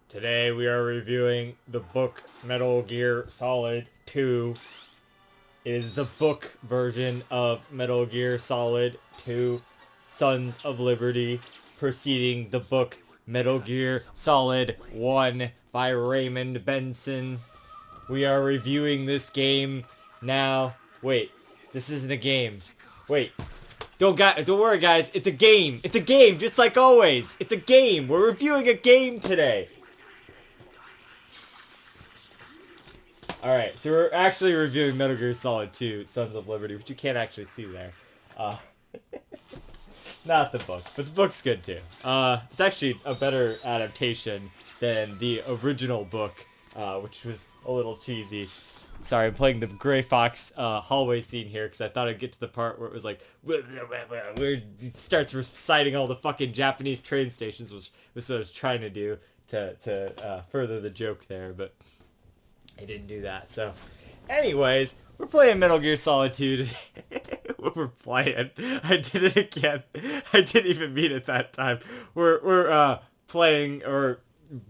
Today we are reviewing the book Metal Gear Solid 2. It is the book version of Metal Gear Solid 2 Sons of Liberty, preceding the book Metal Gear Solid 1 by Raymond Benson. We are reviewing this game now. Wait, this isn't a game. Wait. Don't worry, guys. It's a game. It's a game, just like always. It's a game. We're reviewing a game today. Alright, so we're actually reviewing Metal Gear Solid 2, Sons of Liberty, which you can't actually see there. Not the book, but the book's good too. It's actually a better adaptation than the original book, which was a little cheesy. Sorry, I'm playing the Gray Fox hallway scene here because I thought I'd get to the part where it was like, where it starts reciting all the fucking Japanese train stations, which was what I was trying to do to further the joke there, but I didn't do that. So, anyways, we're playing Metal Gear Solid 2 today. We're playing. I did it again. I didn't even mean it that time. We're playing or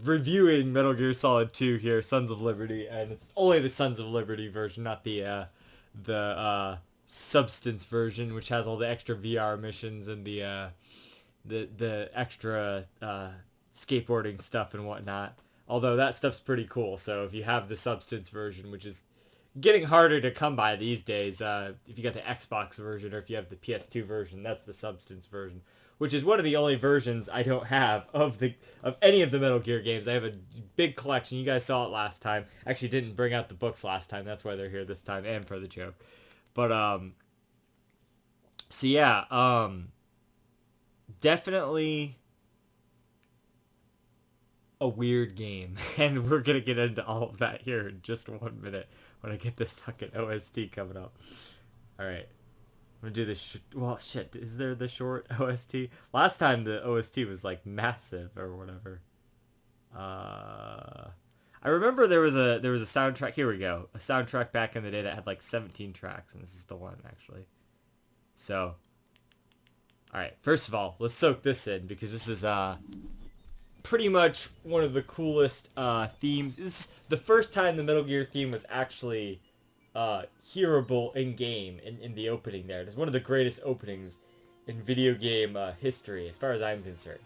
reviewing Metal Gear Solid 2 here, Sons of Liberty, and it's only the Sons of Liberty version, not the Substance version, which has all the extra VR missions and the extra skateboarding stuff and whatnot. Although that stuff's pretty cool, so if you have the Substance version, which is getting harder to come by these days, if you got the Xbox version or if you have the PS2 version, that's the Substance version, which is one of the only versions I don't have of any of the Metal Gear games. I have a big collection. You guys saw it last time. Actually didn't bring out the books last time. That's why they're here this time and for the joke. But so yeah, definitely a weird game, and we're gonna get into all of that here in just 1 minute when I get this fucking OST coming up. Alright, I'm gonna do this well, shit, is there the short OST? Last time the OST was like massive or whatever. I remember there was a soundtrack. Here we go, a soundtrack back in the day that had like 17 tracks, and this is the one actually. So alright, first of all, let's soak this in because this is pretty much one of the coolest themes. This is the first time the Metal Gear theme was actually hearable in-game in the opening there. It's one of the greatest openings in video game history, as far as I'm concerned.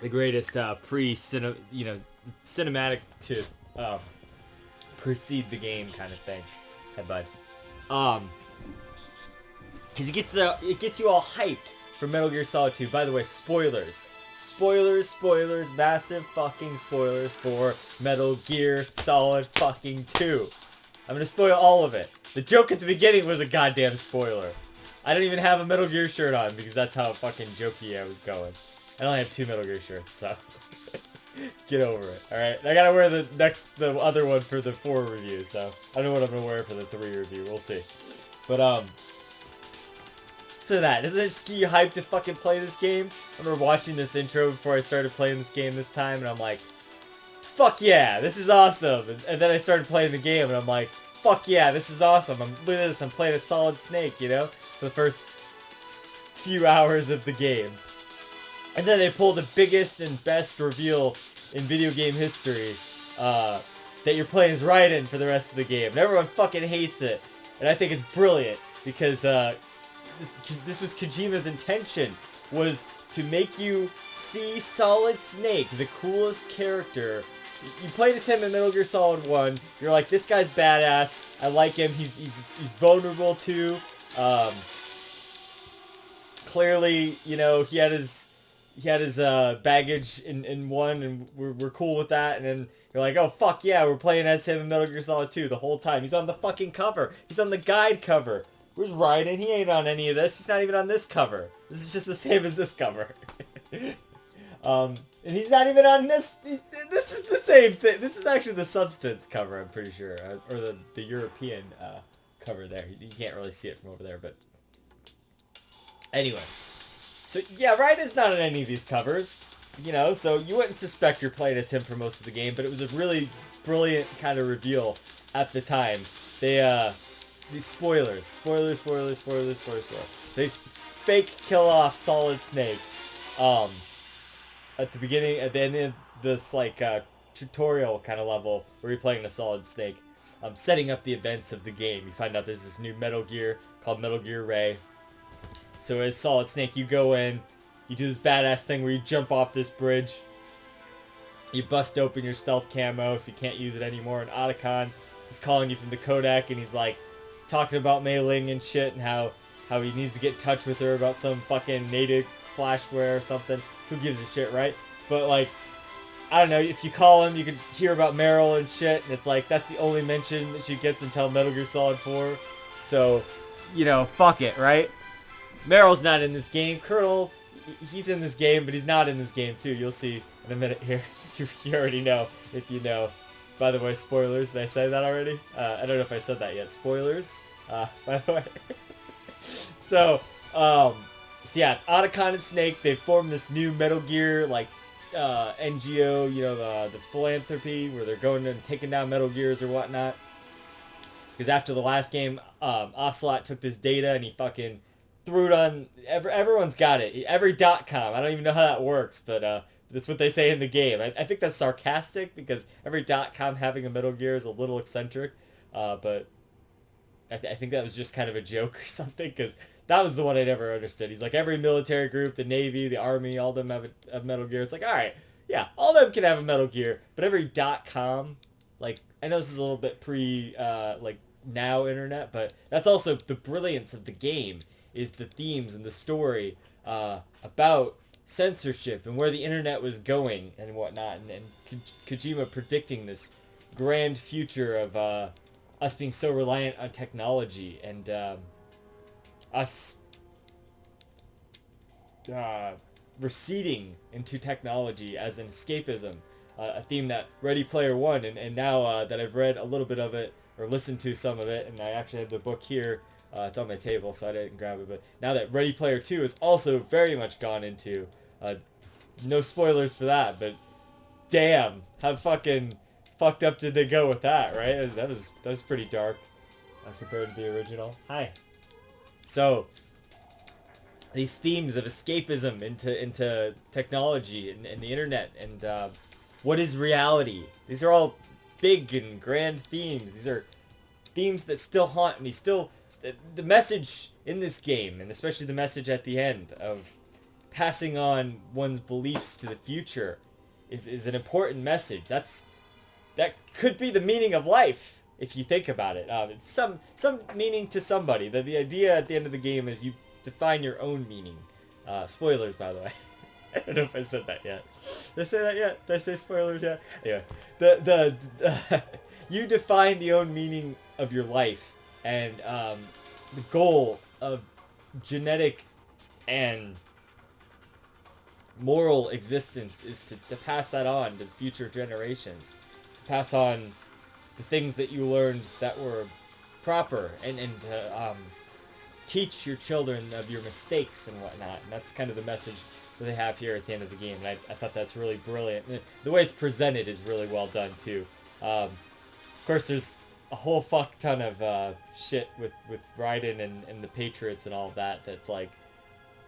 The greatest cinematic to precede the game kind of thing. Hey, bud. Because it gets you all hyped for Metal Gear Solid 2. By the way, spoilers. Spoilers, massive fucking spoilers for Metal Gear Solid fucking 2. I'm gonna spoil all of it. The joke at the beginning was a goddamn spoiler. I don't even have a Metal Gear shirt on because that's how fucking jokey I was going. I only have 2 Metal Gear shirts, so get over it. Alright, I gotta wear the other one for the 4 review, so I don't know what I'm gonna wear for the 3 review. We'll see. But so that, doesn't it just get you hyped to fucking play this game? I remember watching this intro before I started playing this game this time, and I'm like, fuck yeah, this is awesome. And then I started playing the game, and I'm like, fuck yeah, this is awesome. Look at this, I'm playing a Solid Snake, you know? For the first few hours of the game. And then they pull the biggest and best reveal in video game history, that you're playing as Raiden for the rest of the game. And everyone fucking hates it. And I think it's brilliant, because, this was Kojima's intention, was to make you see Solid Snake, the coolest character. You played as him in Metal Gear Solid 1, you're like, this guy's badass, I like him, he's vulnerable too. Clearly, you know, he had his baggage in 1, and we're cool with that, and then you're like, oh fuck yeah, we're playing as him in Metal Gear Solid 2 the whole time. He's on the fucking cover, he's on the guide cover. Where's Raiden? He ain't on any of this. He's not even on this cover. This is just the same as this cover. And he's not even on this. This is the same thing. This is actually the Substance cover, I'm pretty sure. Or the European cover there. You can't really see it from over there, but... Anyway. So, yeah, Raiden's not on any of these covers. You know, so you wouldn't suspect you're playing as him for most of the game, but it was a really brilliant kind of reveal at the time. These spoilers. They fake kill off Solid Snake. at the beginning, at the end of this like tutorial kind of level where you're playing a Solid Snake, setting up the events of the game. You find out there's this new Metal Gear called Metal Gear Ray. So as Solid Snake, you go in, you do this badass thing where you jump off this bridge, you bust open your stealth camo so you can't use it anymore, and Otacon is calling you from the codec, and he's like talking about Mei Ling and shit, and how he needs to get in touch with her about some fucking native flashware or something. Who gives a shit, right? But like, I don't know, if you call him, you can hear about Meryl and shit, and it's like, that's the only mention that she gets until Metal Gear Solid 4. So, you know, fuck it, right? Meryl's not in this game. Colonel, he's in this game, but he's not in this game too. You'll see in a minute here. You already know, if you know. By the way, spoilers. Did I say that already? I don't know if I said that yet. Spoilers, by the way. So yeah, it's Otacon and Snake. They formed this new Metal Gear, like, NGO, you know, the philanthropy, where they're going and taking down Metal Gears or whatnot. Because after the last game, Ocelot took this data and he fucking threw it on, everyone's got it. Every .com. I don't even know how that works, but that's what they say in the game. I think that's sarcastic because every .com having a Metal Gear is a little eccentric, but I think that was just kind of a joke or something, because that was the one I never understood. He's like, every military group, the Navy, the Army, all of them have a Metal Gear. It's like, alright, yeah, all of them can have a Metal Gear, but every .com, like, I know this is a little bit like, now internet, but that's also the brilliance of the game, is the themes and the story about censorship and where the internet was going and whatnot, and Kojima predicting this grand future of us being so reliant on technology, and us receding into technology as an escapism, a theme that Ready Player One, and now that I've read a little bit of it, or listened to some of it, and I actually have the book here, it's on my table, so I didn't grab it, but now that Ready Player 2 is also very much gone into, no spoilers for that, but damn, how fucking fucked up did they go with that, right? That was pretty dark compared to the original. Hi. So, these themes of escapism into technology and the internet, and what is reality? These are all big and grand themes. These are themes that still haunt me. Still, the message in this game, and especially the message at the end of passing on one's beliefs to the future, is an important message. That could be the meaning of life, if you think about it. It's some meaning to somebody. The idea at the end of the game is you define your own meaning. Spoilers, by the way. I don't know if I said that yet. Did I say that yet? Did I say spoilers yet? Yeah. You define the own meaning of your life, and the goal of genetic and moral existence is to pass that on to future generations. Pass on the things that you learned that were proper, and teach your children of your mistakes and whatnot. And that's kind of the message that they have here at the end of the game. And I thought that's really brilliant. And the way it's presented is really well done too. Of course, there's a whole fuck ton of shit with Raiden and the Patriots and all of that. That's like,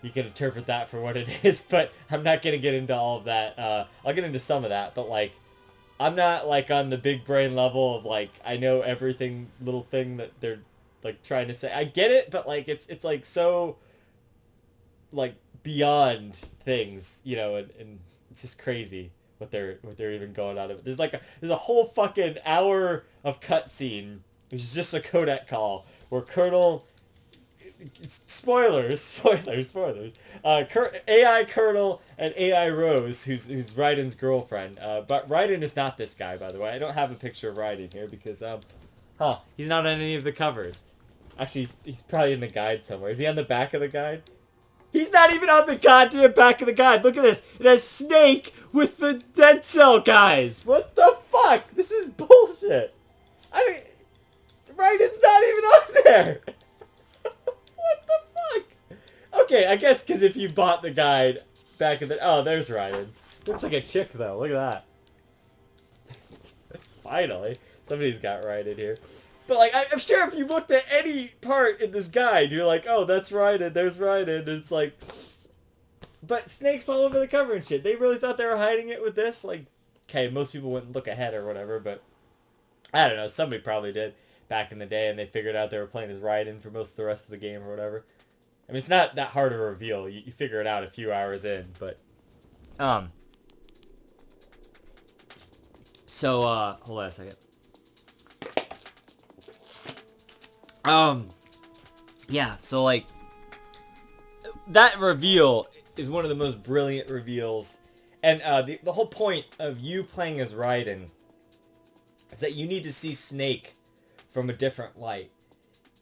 you can interpret that for what it is, but I'm not gonna get into all of that. I'll get into some of that, but like, I'm not like on the big brain level of like, I know everything little thing that they're like trying to say. I get it, but like it's like so like beyond things, you know, and it's just crazy what they're even going out of it. There's a whole fucking hour of cutscene, which is just a codec call where Colonel, spoilers, AI Colonel and AI Rose, who's Raiden's girlfriend, but Raiden is not this guy, by the way. I don't have a picture of Raiden here because he's not on any of the covers. Actually, he's probably in the guide somewhere. Is he on the back of the guide? He's not even on the goddamn back of the guide. Look at this. It has Snake with the Dead Cell guys. What the fuck? This is bullshit. I mean, Raiden's not even on there. What the fuck? Okay, I guess because if you bought the guide back in the... Oh, there's Raiden. Looks like a chick, though. Look at that. Finally. Somebody's got Raiden here. But, like, I'm sure if you looked at any part in this guide, you're like, oh, that's Raiden, there's Raiden. And it's like... But snakes all over the cover and shit. They really thought they were hiding it with this? Like, okay, most people wouldn't look ahead or whatever, but I don't know. Somebody probably did back in the day, and they figured out they were playing as Raiden for most of the rest of the game or whatever. I mean, it's not that hard of a reveal. You figure it out a few hours in, but... So, hold on a second. Yeah, so, like, that reveal is one of the most brilliant reveals. And, the whole point of you playing as Raiden is that you need to see Snake from a different light.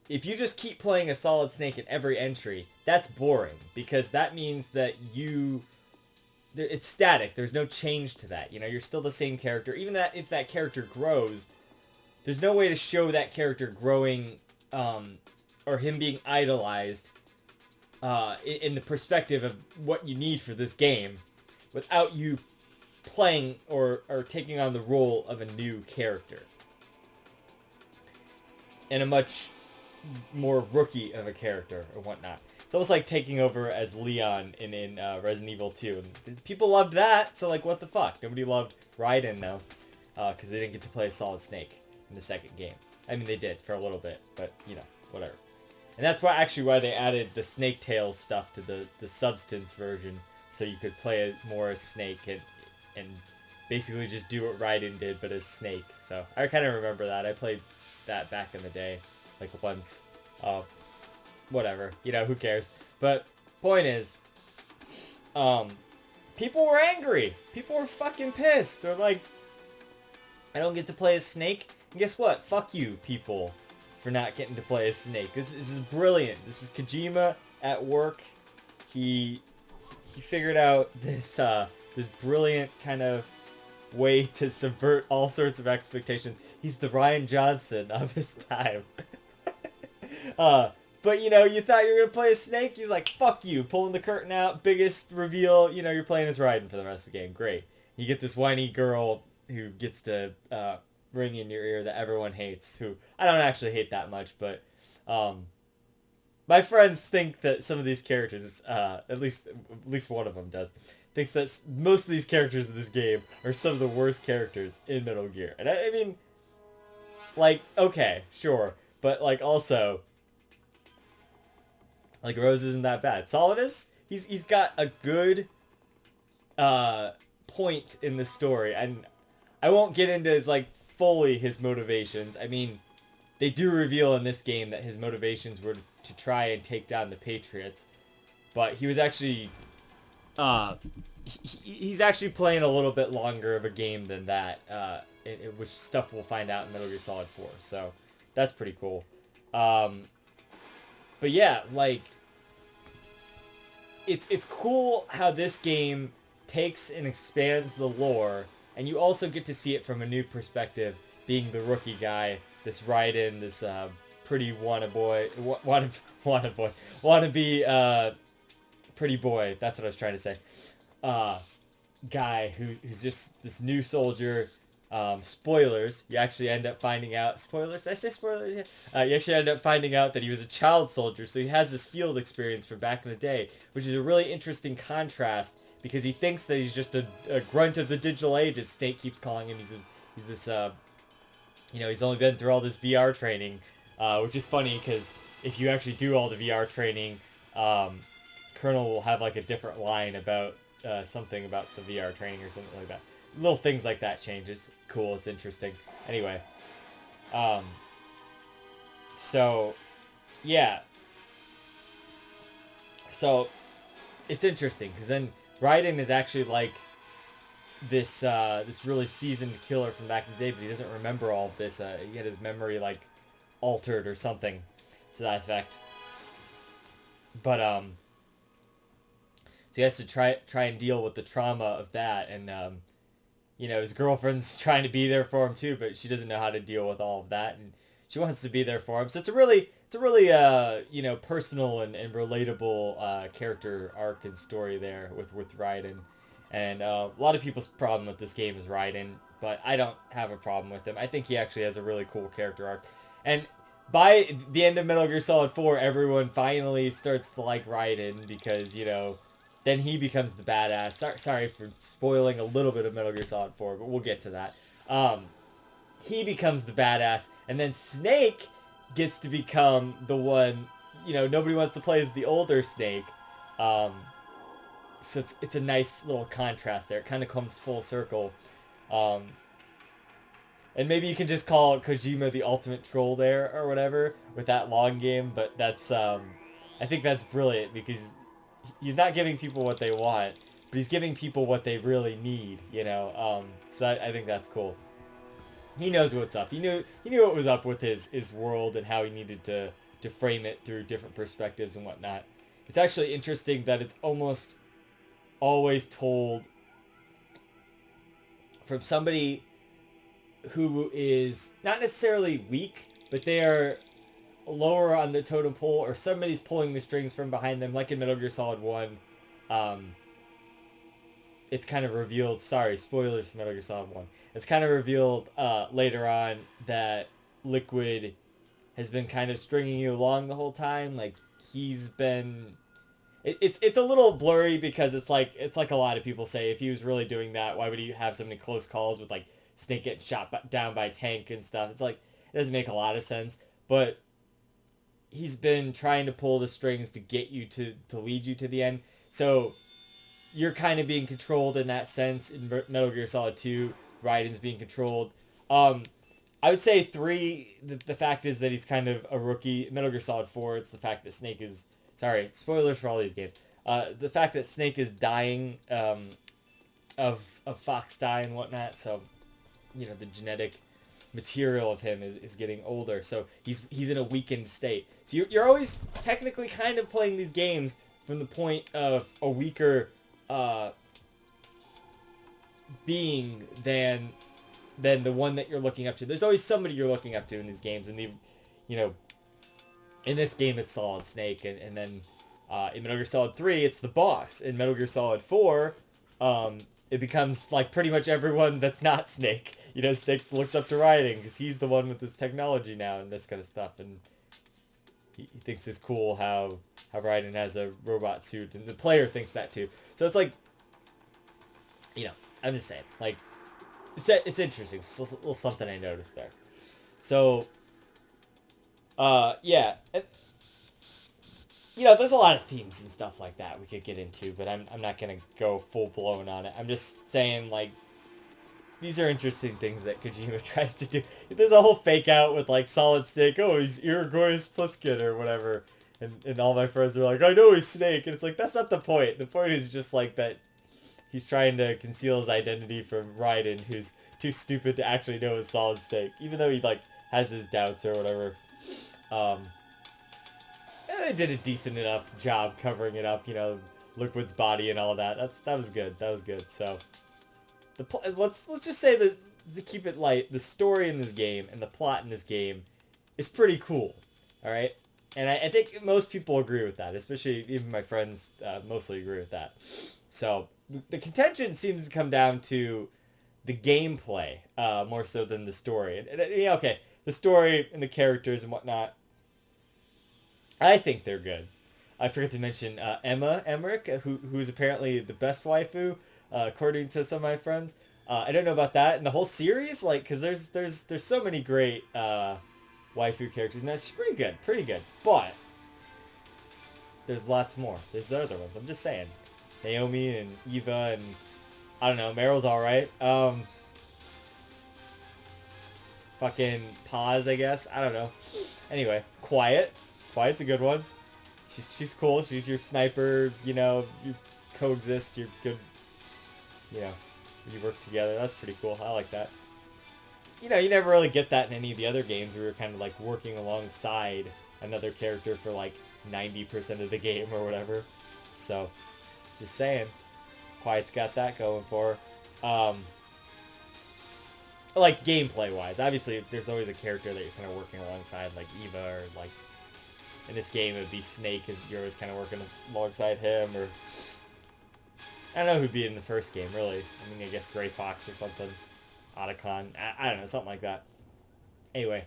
If you just keep playing a Solid Snake in every entry, that's boring, because that means that it's static. There's no change to that. You know, you're still the same character. Even that if that character grows, there's no way to show that character growing, or him being idolized, in the perspective of what you need for this game, without you playing or taking on the role of a new character. And a much more rookie of a character or whatnot. It's almost like taking over as Leon in Resident Evil 2. And people loved that, so like, what the fuck? Nobody loved Raiden, though, because they didn't get to play a Solid Snake in the second game. I mean, they did for a little bit, but, you know, whatever. And that's why they added the Snake Tails stuff to the Substance version, so you could play more as Snake and basically just do what Raiden did, but as Snake. So I kind of remember that. I played that back in the day, like once. Whatever, you know, who cares? But point is, people were angry. People were fucking pissed. They're like, I don't get to play as Snake. And guess what? Fuck you, people, for not getting to play as Snake. This is brilliant. This is Kojima at work. He figured out this brilliant kind of way to subvert all sorts of expectations. He's the Rian Johnson of his time. But, you know, you thought you were going to play as Snake? He's like, fuck you, pulling the curtain out, biggest reveal, you know, you're playing as Raiden for the rest of the game. Great. You get this whiny girl who gets to ring in your ear that everyone hates, who I don't actually hate that much, but my friends think that some of these characters, at least one of them does, thinks that most of these characters in this game are some of the worst characters in Metal Gear. And I mean, like, okay, sure, but, like, also, like, Rose isn't that bad. Solidus, he's got a good point in the story, and I won't get into his motivations. I mean, they do reveal in this game that his motivations were to try and take down the Patriots, but he was actually he's actually playing a little bit longer of a game than that, which stuff we'll find out in Metal Gear Solid 4. So that's pretty cool. But yeah, like, it's cool how this game takes and expands the lore, and you also get to see it from a new perspective, being the rookie guy, this Raiden, this pretty wannabe pretty boy. That's what I was trying to say. Guy who's just this new soldier. Spoilers, you actually end up finding out... Spoilers? Did I say spoilers? Yeah. You actually end up finding out that he was a child soldier, so he has this field experience from back in the day, which is a really interesting contrast, because he thinks that he's just a grunt of the digital age, as Snake keeps calling him. He's this, you know, he's only been through all this VR training, which is funny, because if you actually do all the VR training, Colonel will have, like, a different line about something about the VR training or something like that. Little things like that change. It's cool. It's interesting. Anyway. So, yeah. So, it's interesting, because then Raiden is actually like this really seasoned killer from back in the day, but he doesn't remember all of this. He had his memory, like, altered or something to that effect. But, so he has to try and deal with the trauma of that, and, you know, his girlfriend's trying to be there for him too, but she doesn't know how to deal with all of that, and she wants to be there for him. So it's a really you know, personal and relatable character arc and story there with Raiden. And a lot of people's problem with this game is Raiden, but I don't have a problem with him. I think he actually has a really cool character arc. And by the end of Metal Gear Solid 4, everyone finally starts to like Raiden, because, you know, then he becomes the badass. Sorry for spoiling a little bit of Metal Gear Solid 4, but we'll get to that. He becomes the badass, and then Snake gets to become the one. Nobody wants to play as the older Snake. Um, so it's a nice little contrast there. It kind of comes full circle. Um, and maybe you can just call Kojima the ultimate troll there or whatever with that long game, but that's I think that's brilliant because he's not giving people what they want, but he's giving people what they really need. So I think that's cool. He knows what's up. He knew what was up with his world and how he needed to frame it through different perspectives and whatnot. It's actually interesting that it's almost always told from somebody who is not necessarily weak, but they are lower on the totem pole, or somebody's pulling the strings from behind them, like in Metal Gear Solid 1. It's kind of revealed, sorry, spoilers for Metal Gear Solid 1. It's kind of revealed later on that Liquid has been kind of stringing you along the whole time. Like, he's been... It's a little blurry because it's like a lot of people say, if he was really doing that, why would he have so many close calls with like Snake getting shot down by a tank and stuff? It's like, it doesn't make a lot of sense. But he's been trying to pull the strings to get you to lead you to the end. So you're kind of being controlled in that sense. In Metal Gear Solid 2, Raiden's being controlled. I would say 3, the fact is that he's kind of a rookie. Metal Gear Solid 4, it's the fact that Snake is... Sorry, spoilers for all these games. The fact that Snake is dying of Fox die and whatnot, so, the genetic material of him is getting older, so he's in a weakened state. So you're always technically kind of playing these games from the point of a weaker being than the one that you're looking up to. There's always somebody you're looking up to in these games, and in this game it's Solid Snake, and then in Metal Gear Solid 3 it's the boss. In Metal Gear Solid 4, it becomes like pretty much everyone that's not Snake. Snake looks up to Raiden because he's the one with this technology now and this kind of stuff, and he thinks it's cool how Raiden has a robot suit, and the player thinks that too. So it's like, I'm just saying, like, it's interesting. It's a little something I noticed there. So, yeah. There's a lot of themes and stuff like that we could get into, but I'm not going to go full-blown on it. I'm just saying, like, these are interesting things that Kojima tries to do. There's a whole fake out with, like, Solid Snake. Oh, he's Irigoyen Pliskin or whatever. And all my friends are like, I know he's Snake. And it's like, that's not the point. The point is just, like, that he's trying to conceal his identity from Raiden, who's too stupid to actually know it's Solid Snake. Even though he, like, has his doubts or whatever. They did a decent enough job covering it up, Liquid's body and all that. That was good. That was good. So, let's just say that, to keep it light, the story in this game and the plot in this game is pretty cool. All right, and I think most people agree with that, especially even my friends mostly agree with that. So the contention seems to come down to the gameplay more so than the story. And okay, the story and the characters and whatnot, I think they're good. I forgot to mention Emma Emmerich, who's apparently the best waifu, according to some of my friends. I don't know about that in the whole series, like, because there's so many great waifu characters, and that's pretty good. But there's lots more. There's the other ones. I'm just saying, Naomi and Eva, and I don't know, Meryl's all right. Fucking Paz, I guess. I don't know. Anyway, Quiet's a good one. She's cool. She's your sniper. You coexist. You're good. You work together. That's pretty cool. I like that. You never really get that in any of the other games where you're kind of like working alongside another character for like 90% of the game or whatever. So, just saying. Quiet's got that going for her. Like gameplay wise, obviously there's always a character that you're kind of working alongside, like Eva, or like in this game it would be Snake, because you're always kind of working alongside him, or I don't know who'd be in the first game, really. I mean, I guess Gray Fox or something. Otacon. I don't know, something like that. Anyway.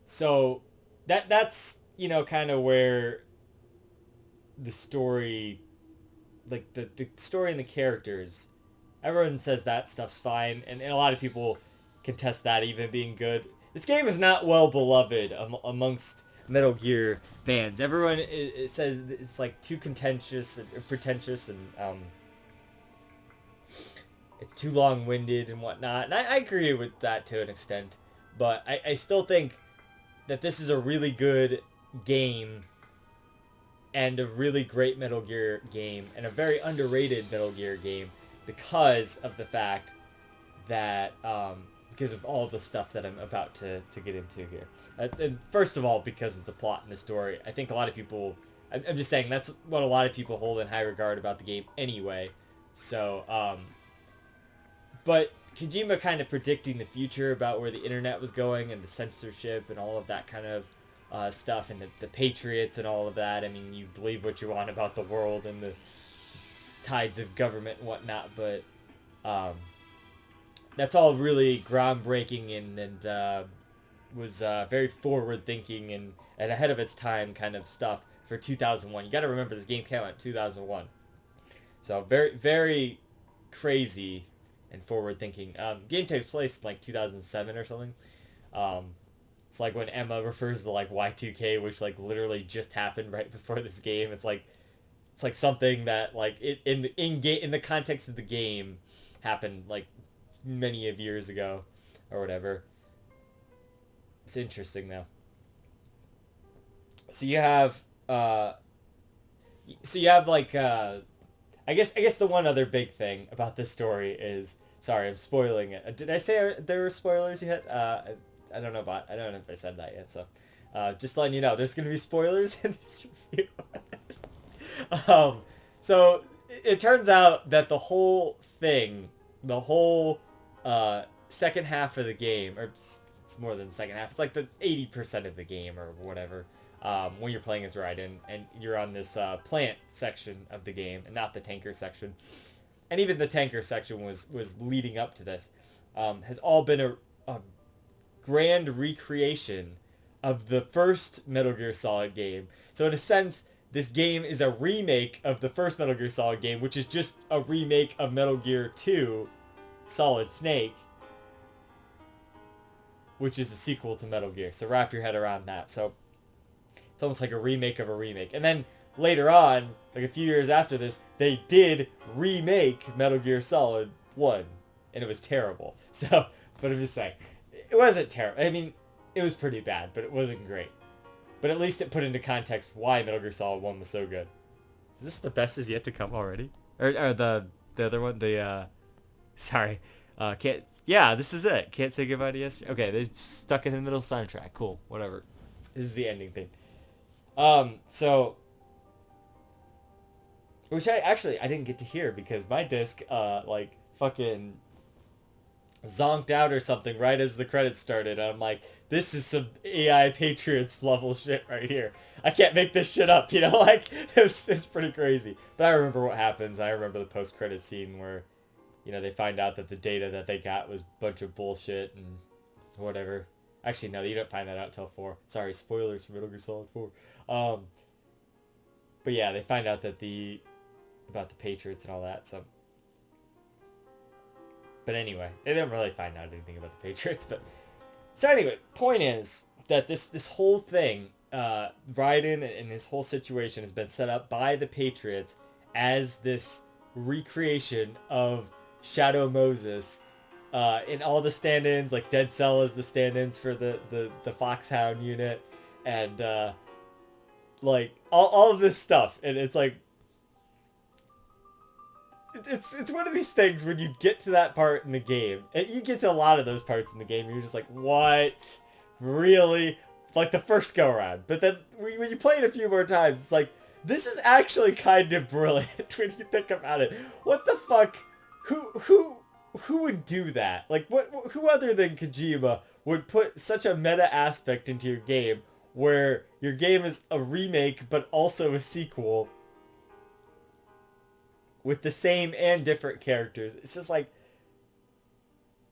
So, that's, kind of where the story, like the story and the characters, everyone says that stuff's fine, and a lot of people contest that even being good. This game is not well beloved amongst Metal Gear fans. Everyone it says it's like too contentious and pretentious, and it's too long-winded and whatnot. And I agree with that to an extent, but I still think that this is a really good game and a really great Metal Gear game and a very underrated Metal Gear game because of the fact that because of all the stuff that I'm about to get into here. And first of all, because of the plot and the story. I think a lot of people, I'm just saying that's what a lot of people hold in high regard about the game anyway. So, but Kojima kind of predicting the future about where the internet was going and the censorship and all of that kind of stuff, and the Patriots and all of that. I mean, you believe what you want about the world and the tides of government and whatnot, but that's all really groundbreaking and was very forward-thinking and ahead of its time kind of stuff for 2001. You got to remember this game came out in 2001. So very, very crazy and forward-thinking. Game takes place in like 2007 or something. It's like when Emma refers to like Y2K, which like literally just happened right before this game. It's like something that like in the context of the game happened like many of years ago or whatever. It's interesting though. So you have like I guess the one other big thing about this story is, sorry, I'm spoiling it. Did I say there were spoilers yet? I don't know if I said that yet. So just letting you know, there's gonna be spoilers in this review. So it turns out that the whole thing, the whole second half of the game, or it's more than the second half, it's like the 80% of the game or whatever, when you're playing as Raiden, and you're on this plant section of the game, and not the tanker section. And even the tanker section was leading up to this, has all been a grand recreation of the first Metal Gear Solid game. So in a sense, this game is a remake of the first Metal Gear Solid game, which is just a remake of Metal Gear 2 Solid Snake, which is a sequel to Metal Gear. So wrap your head around that. So it's almost like a remake of a remake. And then later on, like a few years after this, they did remake Metal Gear Solid 1, and it was terrible. So, but I'm just saying, it wasn't terrible. I mean, it was pretty bad, but it wasn't great. But at least it put into context why Metal Gear Solid 1 was so good. Is this the best is yet to come already? Or the other one? Sorry. Yeah, this is it. Can't say goodbye to yesterday. Okay, they stuck it in the middle soundtrack. Cool. Whatever. This is the ending thing. So... Which I didn't get to hear because my disc, like, fucking zonked out or something right as the credits started. I'm like, this is some AI Patriots level shit right here. I can't make this shit up, you know? Like, it's pretty crazy. But I remember what happens. I remember the post-credit scene where, you know, they find out that the data that they got was a bunch of bullshit and whatever. Actually, no, you don't find that out till 4. Sorry, spoilers for Metal Gear Solid 4. But yeah, they find out that about the Patriots and all that, so... But anyway, they didn't really find out anything about the Patriots, but... So anyway, point is that this whole thing, Raiden and his whole situation has been set up by the Patriots as this recreation of Shadow Moses, in all the stand-ins, like Dead Cell is the stand-ins for the Foxhound unit, and like all of this stuff, and it's like it's one of these things when you get to that part in the game, and you get to a lot of those parts in the game, you're just like, what? Really? Like the first go around. But then when you play it a few more times, it's like, this is actually kind of brilliant when you think about it. What the fuck? Who would do that? Like, who other than Kojima would put such a meta aspect into your game where your game is a remake but also a sequel with the same and different characters? It's just like,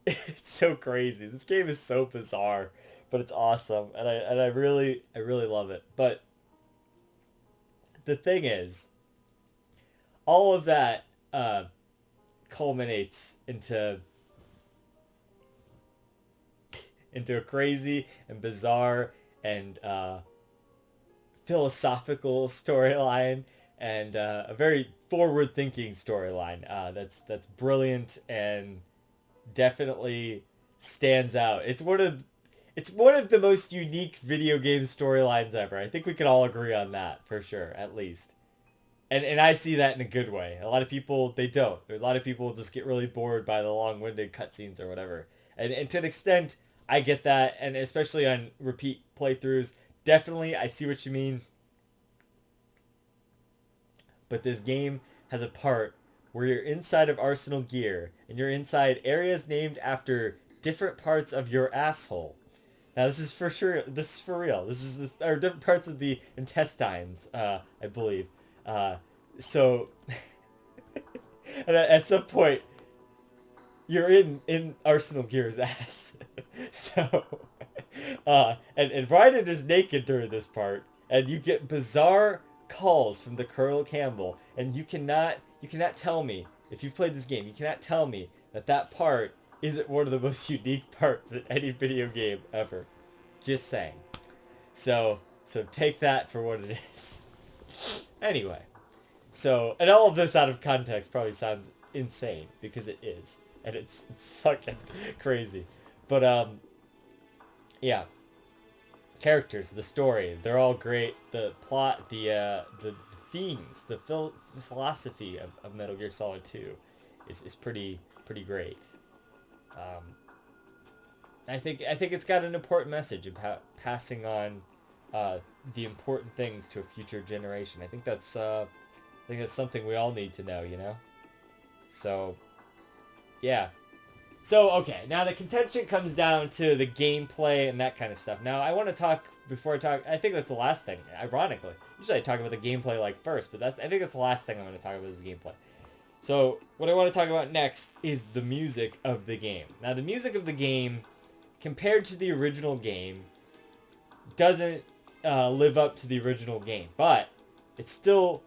it's so crazy. This game is so bizarre, but it's awesome, and I really love it. But the thing is, all of that culminates into a crazy and bizarre and philosophical storyline, and a very forward-thinking storyline that's brilliant and definitely stands out. It's one of the most unique video game storylines ever. I think we can all agree on that for sure, at least. And I see that in a good way. A lot of people, they don't. A lot of people just get really bored by the long-winded cutscenes or whatever. And to an extent, I get that, and especially on repeat playthroughs, definitely I see what you mean. But this game has a part where you're inside of Arsenal Gear, and you're inside areas named after different parts of your asshole. Now this is for sure. This is for real. Or different parts of the intestines, I believe. So and at some point, you're in Arsenal Gear's ass. So, and Raiden is naked during this part, and you get bizarre calls from the Colonel Campbell, and you cannot tell me, if you've played this game, you cannot tell me that part isn't one of the most unique parts in any video game ever. Just saying. So take that for what it is. Anyway, and all of this out of context probably sounds insane, because it is, and it's fucking crazy. But yeah, characters, the story, they're all great. The plot, the themes, the philosophy of Metal Gear Solid 2 is pretty great. I think it's got an important message about passing on the important things to a future generation. I think that's something we all need to know, you know? So, yeah. So, okay, now the contention comes down to the gameplay and that kind of stuff. Now, I want to talk, I think that's the last thing, ironically. Usually I talk about the gameplay, like, first, but I think that's the last thing I'm going to talk about is the gameplay. So, what I want to talk about next is the music of the game. Now, the music of the game, compared to the original game, doesn't live up to the original game, but it's still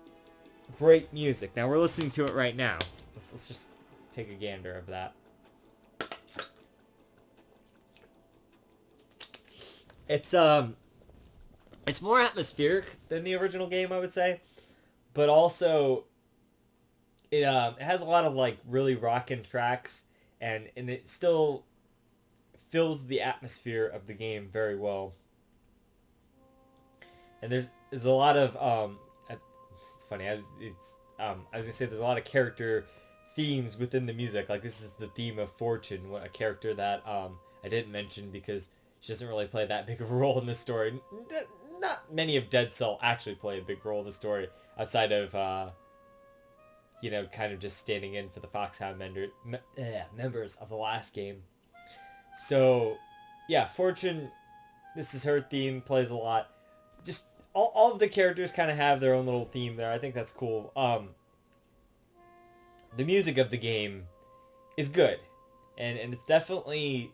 great music. Now, we're listening to it right now. Let's just take a gander of that. It's more atmospheric than the original game, I would say, but also it has a lot of like really rockin' tracks, and it still fills the atmosphere of the game very well. And there's a lot of it's funny. I was gonna say there's a lot of character themes within the music. Like this is the theme of Fortune, a character that I didn't mention because she doesn't really play that big of a role in this story. Not many of Dead Cell actually play a big role in the story outside of kind of just standing in for the Foxhound members of the last game. So yeah, Fortune, this is her theme, plays a lot. Just all of the characters kind of have their own little theme there. I think that's cool. The music of the game is good, and it's definitely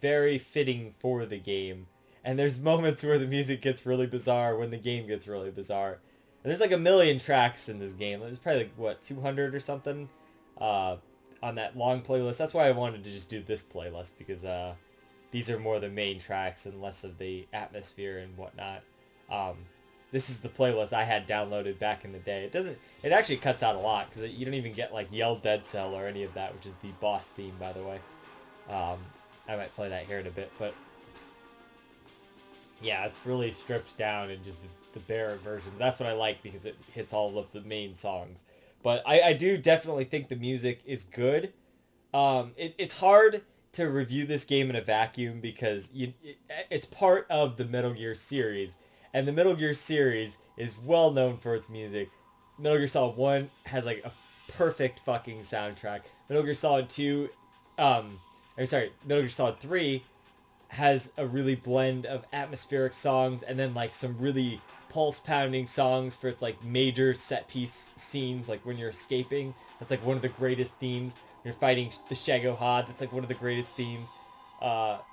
very fitting for the game. And there's moments where the music gets really bizarre when the game gets really bizarre. And there's like a million tracks in this game. There's probably like 200 or something on that long playlist. That's why I wanted to just do this playlist, because these are more the main tracks and less of the atmosphere and whatnot. This is the playlist I had downloaded back in the day. It actually cuts out a lot, because you don't even get like Yell Dead Cell or any of that, which is the boss theme, by the way. I might play that here in a bit, but yeah, it's really stripped down and just the bare version. That's what I like, because it hits all of the main songs. But I do definitely think the music is good. It's hard to review this game in a vacuum, because it's part of the Metal Gear series, and the Metal Gear series is well known for its music. Metal Gear Solid 1 has like a perfect fucking soundtrack. Metal Gear Solid 2, Metal Gear Solid 3 has a really blend of atmospheric songs, and then like some really pulse-pounding songs for its like major set-piece scenes, like when you're escaping. That's like one of the greatest themes. You're fighting the Shagohod. That's like one of the greatest themes.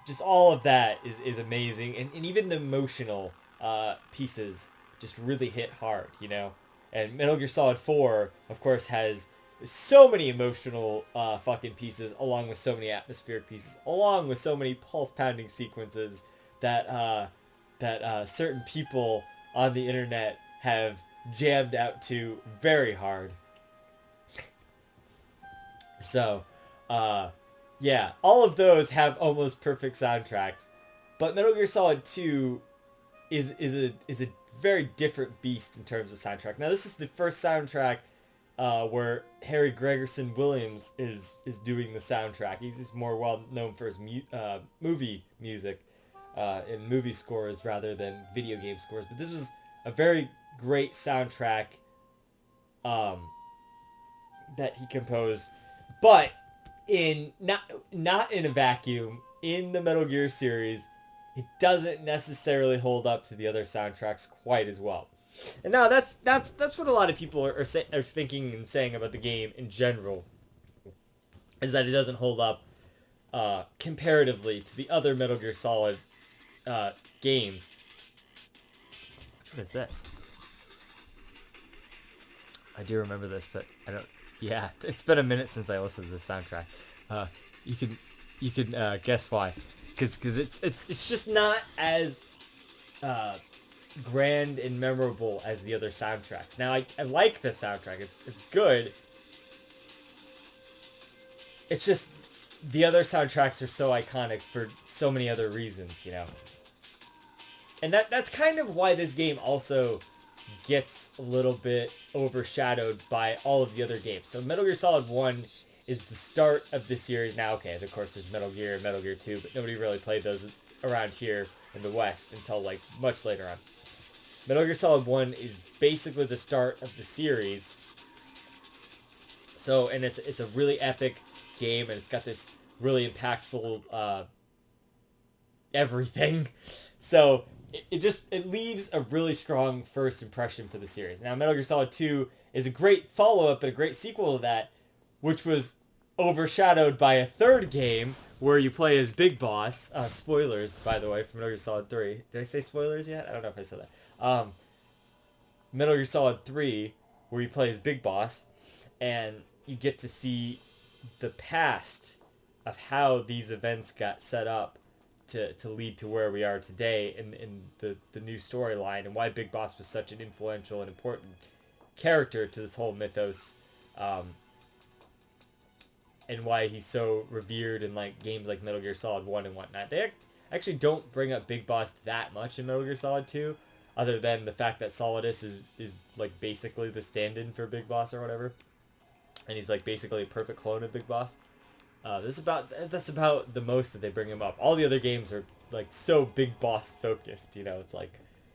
Just all of that is amazing, and even the emotional pieces just really hit hard, you know? And Metal Gear Solid 4, of course, has so many emotional fucking pieces, along with so many atmospheric pieces, along with so many pulse-pounding sequences that certain people on the internet have jammed out to very hard. So, yeah, all of those have almost perfect soundtracks, but Metal Gear Solid 2 is a very different beast in terms of soundtrack. Now, this is the first soundtrack where Harry Gregson Williams is doing the soundtrack. He's more well known for his movie music and movie scores rather than video game scores. But this was a very great soundtrack that he composed, but in not in a vacuum. In the Metal Gear series, it doesn't necessarily hold up to the other soundtracks quite as well. And now that's what a lot of people are thinking and saying about the game in general, is that it doesn't hold up comparatively to the other Metal Gear Solid games. Which one is this? I do remember this, but I don't. Yeah, it's been a minute since I listened to the soundtrack. You can guess why, because it's just not as grand and memorable as the other soundtracks. Now I like the soundtrack. It's good. It's just the other soundtracks are so iconic for so many other reasons, you know. And that's kind of why this game also gets a little bit overshadowed by all of the other games. So Metal Gear Solid 1 is the start of the series. Now, okay, of course there's Metal Gear and Metal Gear 2, but nobody really played those around here in the West until like much later on. Metal Gear Solid 1 is basically the start of the series. So, and it's a really epic game, and it's got this really impactful everything. So it leaves a really strong first impression for the series. Now, Metal Gear Solid 2 is a great follow-up and a great sequel to that, which was overshadowed by a third game where you play as Big Boss. Spoilers, by the way, for Metal Gear Solid 3. Did I say spoilers yet? I don't know if I said that. Metal Gear Solid 3, where you play as Big Boss, and you get to see the past of how these events got set up to lead to where we are today in the new storyline, and why Big Boss was such an influential and important character to this whole mythos, and why he's so revered in like games like Metal Gear Solid 1 and whatnot. They actually don't bring up Big Boss that much in Metal Gear Solid 2, other than the fact that Solidus is like basically the stand-in for Big Boss or whatever, and he's like basically a perfect clone of Big Boss. That's about the most that they bring him up. All the other games are like so Big Boss focused, you know. It's like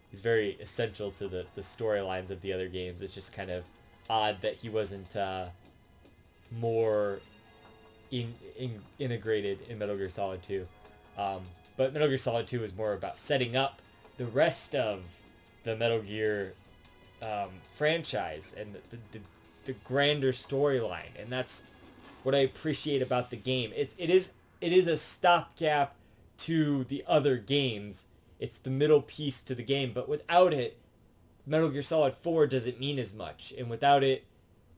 he's very essential to the storylines of the other games. It's just kind of odd that he wasn't more integrated in Metal Gear Solid 2. But Metal Gear Solid 2 is more about setting up the rest of the Metal Gear franchise and the grander storyline, and that's what I appreciate about the game. It is a stopgap to the other games. It's the middle piece to the game, but without it, Metal Gear Solid 4 doesn't mean as much, and without it,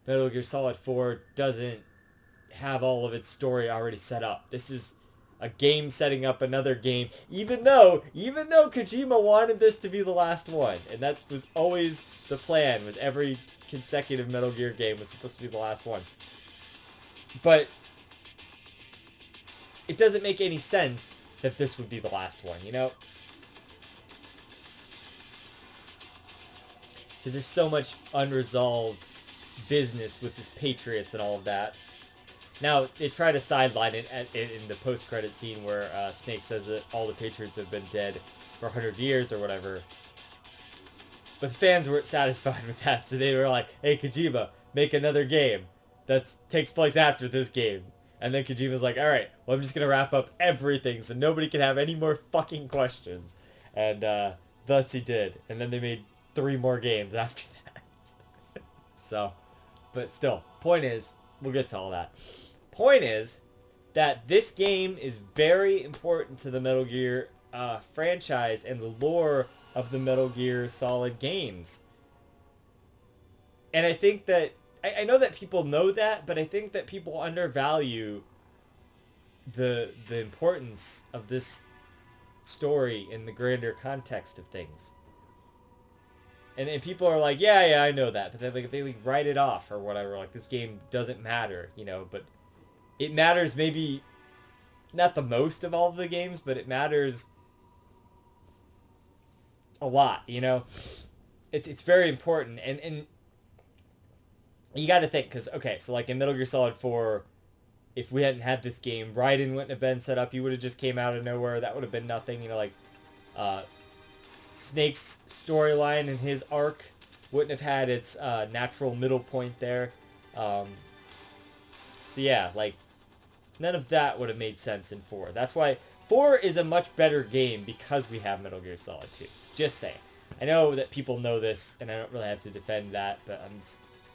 Metal Gear Solid 4 doesn't have all of its story already set up. This is a game setting up another game, even though Kojima wanted this to be the last one, and that was always the plan, was every consecutive Metal Gear game was supposed to be the last one. But it doesn't make any sense that this would be the last one, you know? Because there's so much unresolved business with this Patriots and all of that. Now, they try to sideline it in the post-credit scene where Snake says that all the Patriots have been dead for 100 years or whatever. But the fans weren't satisfied with that, so they were like, hey, Kojima, make another game that takes place after this game. And then Kojima's like, alright, well, I'm just going to wrap up everything so nobody can have any more fucking questions. And thus he did. And then they made 3 more games after that. So, but still, point is, we'll get to all that. Point is that this game is very important to the Metal Gear franchise and the lore of the Metal Gear Solid games. And I think that I know that people know that, but I think that people undervalue the importance of this story in the grander context of things. And people are like, yeah, I know that, but they like write it off or whatever. Like, this game doesn't matter, you know. But it matters, maybe not the most of all of the games, but it matters a lot, you know. It's very important, and you got to think, because okay, so like in Metal Gear Solid 4, if we hadn't had this game, Raiden wouldn't have been set up. He would have just came out of nowhere. That would have been nothing, you know. Like Snake's storyline and his arc wouldn't have had its natural middle point there. So yeah, like none of that would have made sense in 4. That's why 4 is a much better game because we have Metal Gear Solid 2. Just saying. I know that people know this, and I don't really have to defend that, but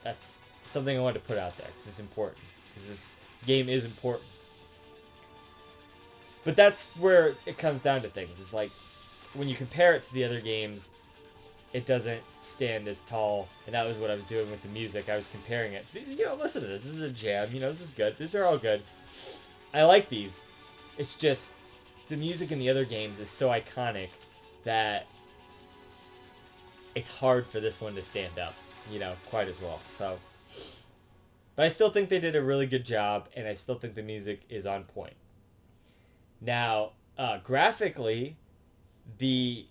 that's something I wanted to put out there because it's important. Because this game is important. But that's where it comes down to things. It's like, when you compare it to the other games, it doesn't stand as tall. And that was what I was doing with the music. I was comparing it. You know, listen to this. This is a jam. You know, this is good. These are all good. I like these. It's just, the music in the other games is so iconic that it's hard for this one to stand up, you know, quite as well. So, but I still think they did a really good job, and I still think the music is on point. Now, graphically, the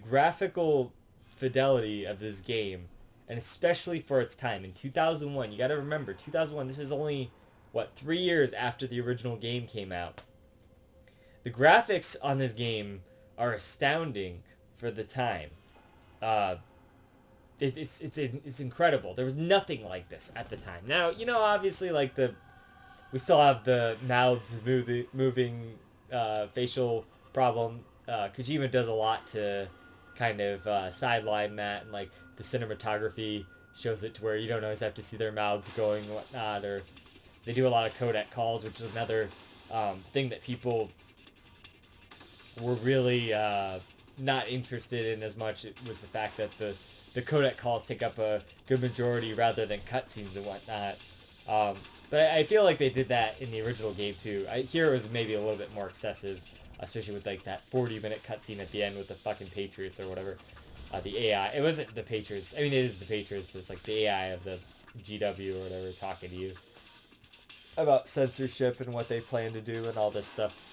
graphical fidelity of this game, and especially for its time in 2001, you got to remember 2001. This is only 3 years after the original game came out. The graphics on this game are astounding for the time. It's incredible. There was nothing like this at the time. Now, you know, obviously, like we still have the mouths moving facial problem. Kojima does a lot to kind of sideline that, and like the cinematography shows it to where you don't always have to see their mouths going and whatnot, or they do a lot of codec calls, which is another thing that people were really not interested in as much. It was the fact that the codec calls take up a good majority rather than cutscenes and whatnot. But I feel like they did that in the original game too. Here it was maybe a little bit more excessive, especially with like that 40-minute cutscene at the end with the fucking Patriots or whatever. The AI. It wasn't the Patriots. I mean, it is the Patriots, but it's like the AI of the GW or whatever talking to you about censorship and what they plan to do and all this stuff.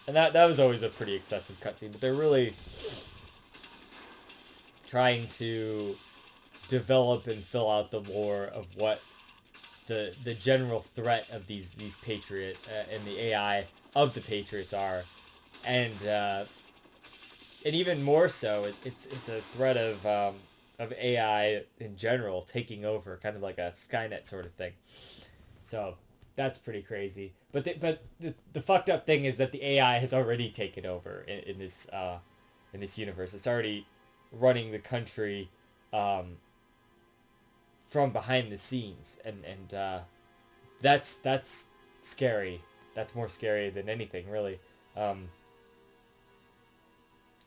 And that was always a pretty excessive cutscene, but they're really trying to develop and fill out the lore of what the general threat of these Patriot and the AI of the Patriots are, and even more so, it's a threat of AI in general taking over, kind of like a Skynet sort of thing. So that's pretty crazy. But the fucked up thing is that the AI has already taken over in this universe. It's already running the country from behind the scenes, and that's scary. That's more scary than anything, really. And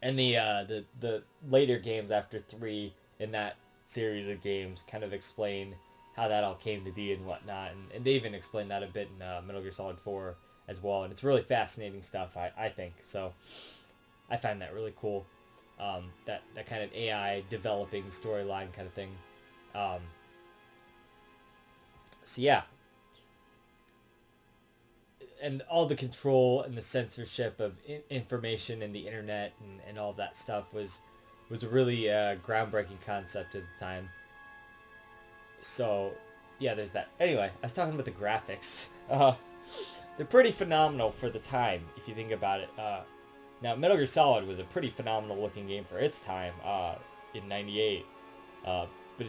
the later games after 3 in that series of games kind of explain how that all came to be and whatnot, and they even explain that a bit in Metal Gear Solid 4 as well, and it's really fascinating stuff, I think. So I find that really cool, that kind of AI developing storyline kind of thing. So yeah, and all the control and the censorship of information and the internet and all that stuff was a really groundbreaking concept at the time. So yeah, there's that. Anyway, I was talking about the graphics. They're pretty phenomenal for the time if you think about it. Now, Metal Gear Solid was a pretty phenomenal looking game for its time in '98, but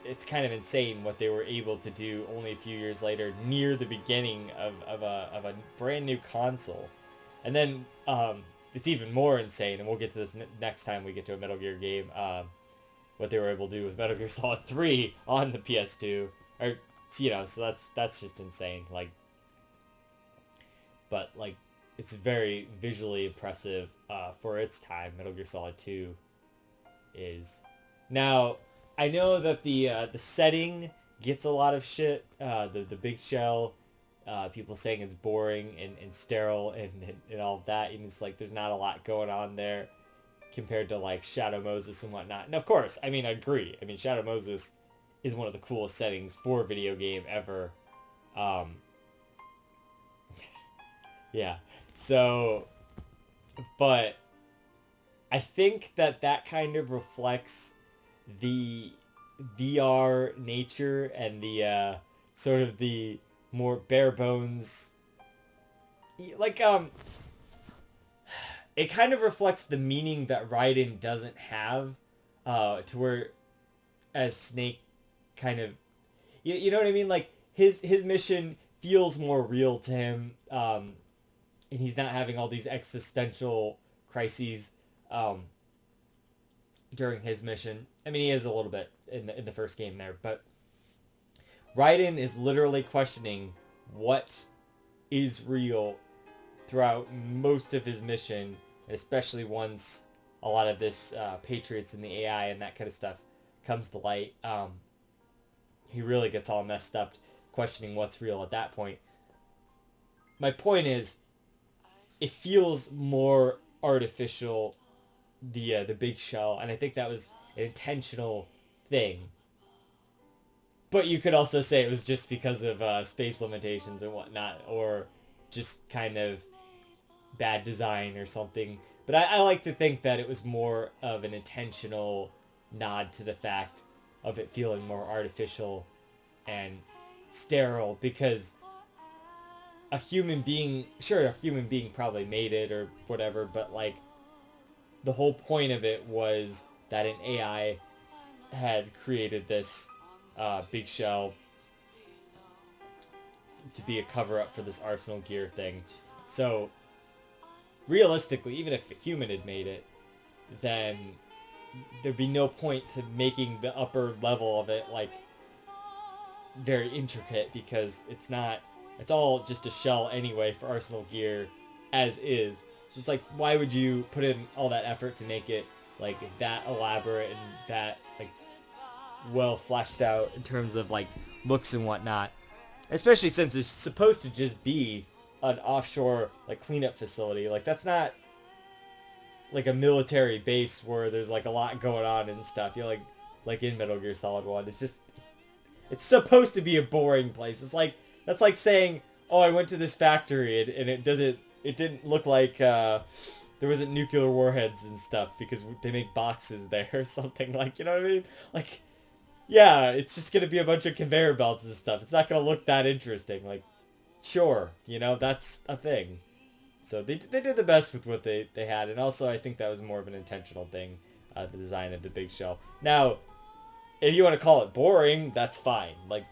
it's kind of insane what they were able to do only a few years later, near the beginning of a brand new console. And then it's even more insane, and we'll get to this next time we get to a Metal Gear game, what they were able to do with Metal Gear Solid 3 on the PS2. So that's just insane. Like, but like it's very visually impressive for its time. Metal Gear Solid 2 is. Now, I know that the setting gets a lot of shit. The big shell, people saying it's boring and sterile and all of that. And it's like there's not a lot going on there compared to like Shadow Moses and whatnot. And of course, I mean, I agree. I mean, Shadow Moses is one of the coolest settings for a video game ever. Yeah. So, but I think that kind of reflects the VR nature and the sort of the more bare bones, like it kind of reflects the meaning that Raiden doesn't have, to where as Snake kind of, you know what I mean, like his mission feels more real to him, and he's not having all these existential crises during his mission. I mean, he is a little bit in the first game there, but Raiden is literally questioning what is real throughout most of his mission, and especially once a lot of this Patriots and the AI and that kind of stuff comes to light. He really gets all messed up questioning what's real at that point. My point is, it feels more artificial, the big shell, and I think that was an intentional thing. But you could also say it was just because of space limitations and whatnot, or just kind of bad design or something. But I like to think that it was more of an intentional nod to the fact of it feeling more artificial and sterile, because a human being, sure, a human being probably made it or whatever, but like the whole point of it was that an AI had created this big shell to be a cover-up for this Arsenal gear thing. So realistically, even if a human had made it, then there'd be no point to making the upper level of it like very intricate, because it's all just a shell anyway for Arsenal gear as is. So it's like, why would you put in all that effort to make it like that elaborate and that like well fleshed out in terms of like looks and whatnot, especially since it's supposed to just be an offshore like cleanup facility. Like that's not like a military base where there's like a lot going on and stuff. You know, like in Metal Gear Solid 1, it's supposed to be a boring place. It's like, that's like saying, oh, I went to this factory and it didn't look like there wasn't nuclear warheads and stuff because they make boxes there or something, like, you know what I mean? Like, yeah, it's just gonna be a bunch of conveyor belts and stuff. It's not gonna look that interesting. Like, sure, you know, that's a thing. So they did the best with what they had, and also I think that was more of an intentional thing, the design of the big shell. Now, if you want to call it boring, that's fine. Like,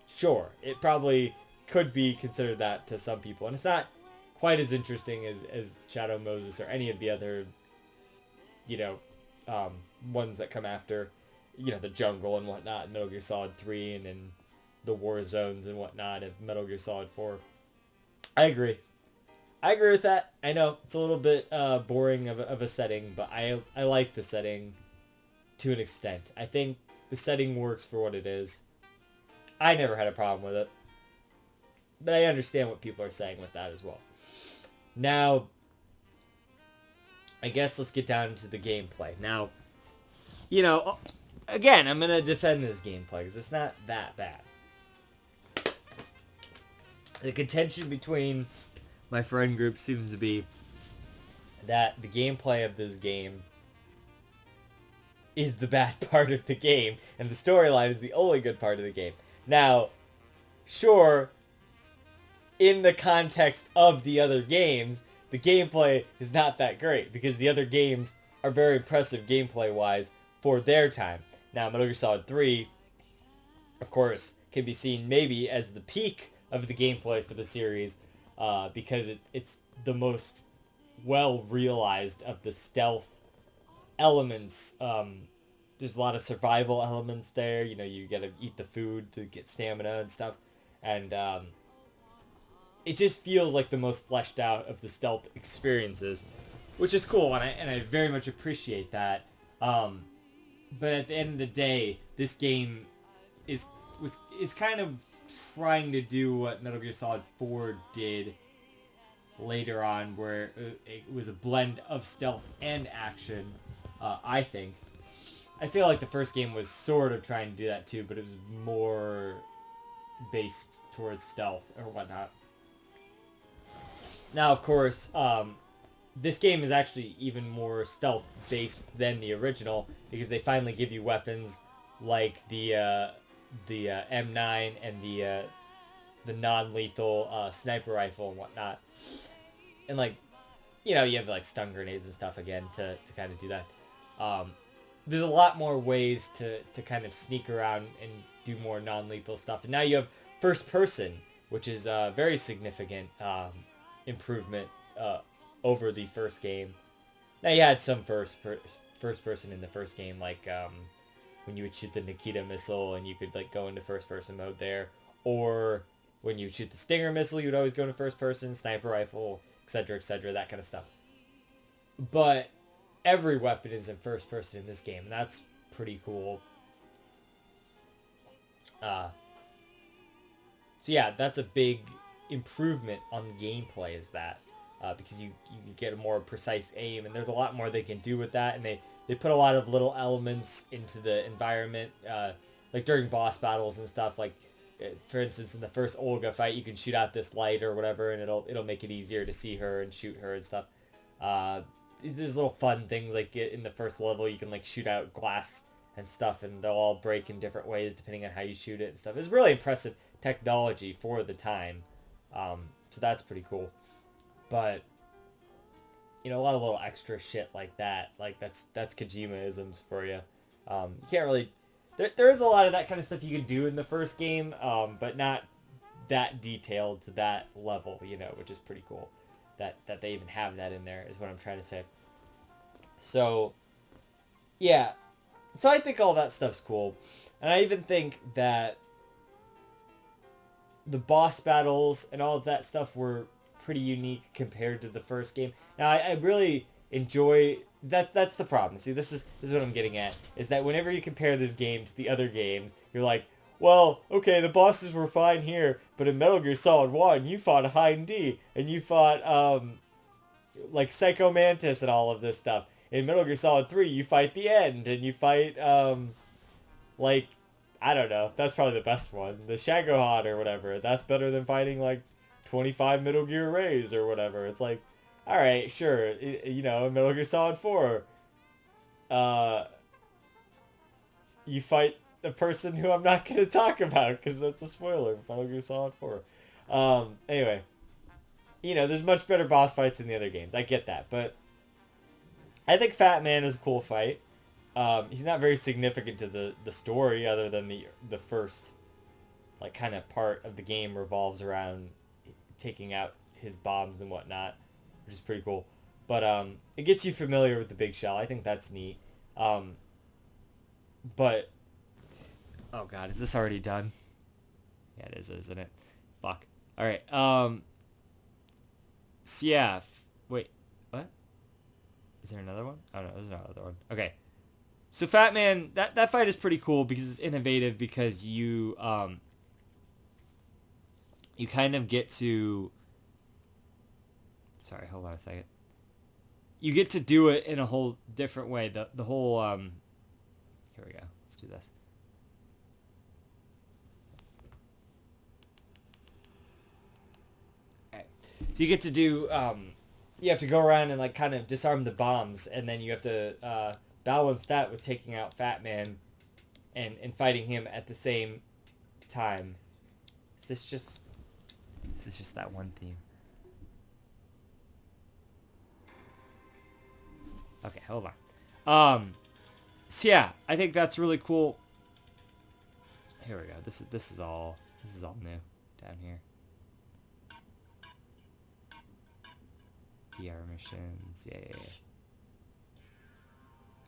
sure, it probably could be considered that to some people, and it's not quite as interesting as Shadow Moses or any of the other, you know, ones that come after, you know, the jungle and whatnot, Metal Gear Solid 3, and then the war zones and whatnot of Metal Gear Solid 4. I agree with that. I know it's a little bit boring of a setting, but I like the setting to an extent. I think the setting works for what it is. I never had a problem with it, but I understand what people are saying with that as well. Now, I guess let's get down to the gameplay. Now, you know, again, I'm going to defend this gameplay because it's not that bad. The contention between my friend group seems to be that the gameplay of this game is the bad part of the game, and the storyline is the only good part of the game. Now, sure, in the context of the other games, the gameplay is not that great, because the other games are very impressive gameplay-wise for their time. Now, Metal Gear Solid 3, of course, can be seen maybe as the peak of the gameplay for the series, because it's the most well-realized of the stealth elements. There's a lot of survival elements there. You know, you gotta eat the food to get stamina and stuff. And it just feels like the most fleshed out of the stealth experiences, which is cool, and I very much appreciate that. But at the end of the day, this game is kind of trying to do what Metal Gear Solid 4 did later on, where it was a blend of stealth and action. I think. I feel like the first game was sort of trying to do that too, but it was more based towards stealth or whatnot. Now, of course, this game is actually even more stealth based than the original, because they finally give you weapons like the M9 and the non-lethal sniper rifle and whatnot, and like, you know, you have like stun grenades and stuff again to kind of do that. There's a lot more ways to kind of sneak around and do more non-lethal stuff. And now you have first person, which is a very significant improvement over the first game. Now you had some first person in the first game, like when you would shoot the Nikita missile and you could like go into first person mode there, or when you shoot the Stinger missile, you would always go into first person, sniper rifle, etc., that kind of stuff. But every weapon is in first person in this game, and that's pretty cool. So yeah, that's a big improvement on the gameplay, is that because you get a more precise aim, and there's a lot more they can do with that, and they put a lot of little elements into the environment, like during boss battles and stuff. Like for instance, in the first Olga fight, you can shoot out this light or whatever, and it'll make it easier to see her and shoot her and stuff. There's little fun things, like in the first level you can like shoot out glass and stuff, and they'll all break in different ways depending on how you shoot it and stuff. It's really impressive technology for the time, so that's pretty cool. But you know, a lot of little extra shit like that, like that's Kojima-isms for you. You can't really, there's a lot of that kind of stuff you can do in the first game, but not that detailed to that level, you know, which is pretty cool. That they even have that in there is what I'm trying to say. So, yeah. So I think all that stuff's cool. And I even think that the boss battles and all of that stuff were pretty unique compared to the first game. Now, I really enjoy... That's the problem. See, this is what I'm getting at. Is that whenever you compare this game to the other games, you're like, well, okay, the bosses were fine here, but in Metal Gear Solid 1, you fought Hind D, and you fought, like, Psycho Mantis and all of this stuff. In Metal Gear Solid 3, you fight the End, and you fight, like, I don't know, that's probably the best one, the Shagohod or whatever. That's better than fighting, like, 25 Metal Gear Rays or whatever. It's like, alright, sure, you know, Metal Gear Solid 4, you fight a person who I'm not going to talk about because that's a spoiler for Metal Gear Solid 4. Anyway, you know, there's much better boss fights in the other games. I get that, but I think Fat Man is a cool fight. He's not very significant to the story, other than the first, like, kind of part of the game revolves around taking out his bombs and whatnot, which is pretty cool. But it gets you familiar with the Big Shell. I think that's neat. But oh god, is this already done? Yeah, it is, isn't it? Fuck. Alright, so yeah, wait, what? Is there another one? Oh no, there's another one. Okay. So Fat Man, that fight is pretty cool because it's innovative, because you kind of get to... Sorry, hold on a second. You get to do it in a whole different way. The whole, here we go. Let's do this. So you get to do, you have to go around and like kind of disarm the bombs, and then you have to balance that with taking out Fat Man and fighting him at the same time. Is this just that one theme? Okay, hold on. So yeah, I think that's really cool. Here we go. This is all new down here. PR missions, yeah.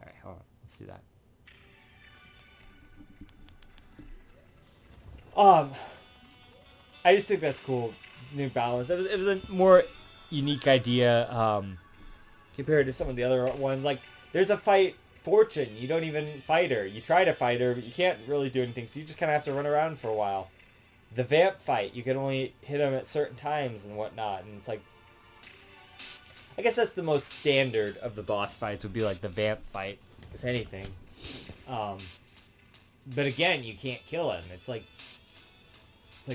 Alright, hold on, let's do that. I just think that's cool. new balance. It was a more unique idea compared to some of the other ones. Like, there's a fight, Fortune. You don't even fight her. You try to fight her, but you can't really do anything, so you just kind of have to run around for a while. The Vamp fight, you can only hit them at certain times and whatnot, and it's like... I guess that's the most standard of the boss fights, would be like the Vamp fight, if anything. But again, you can't kill him. It's like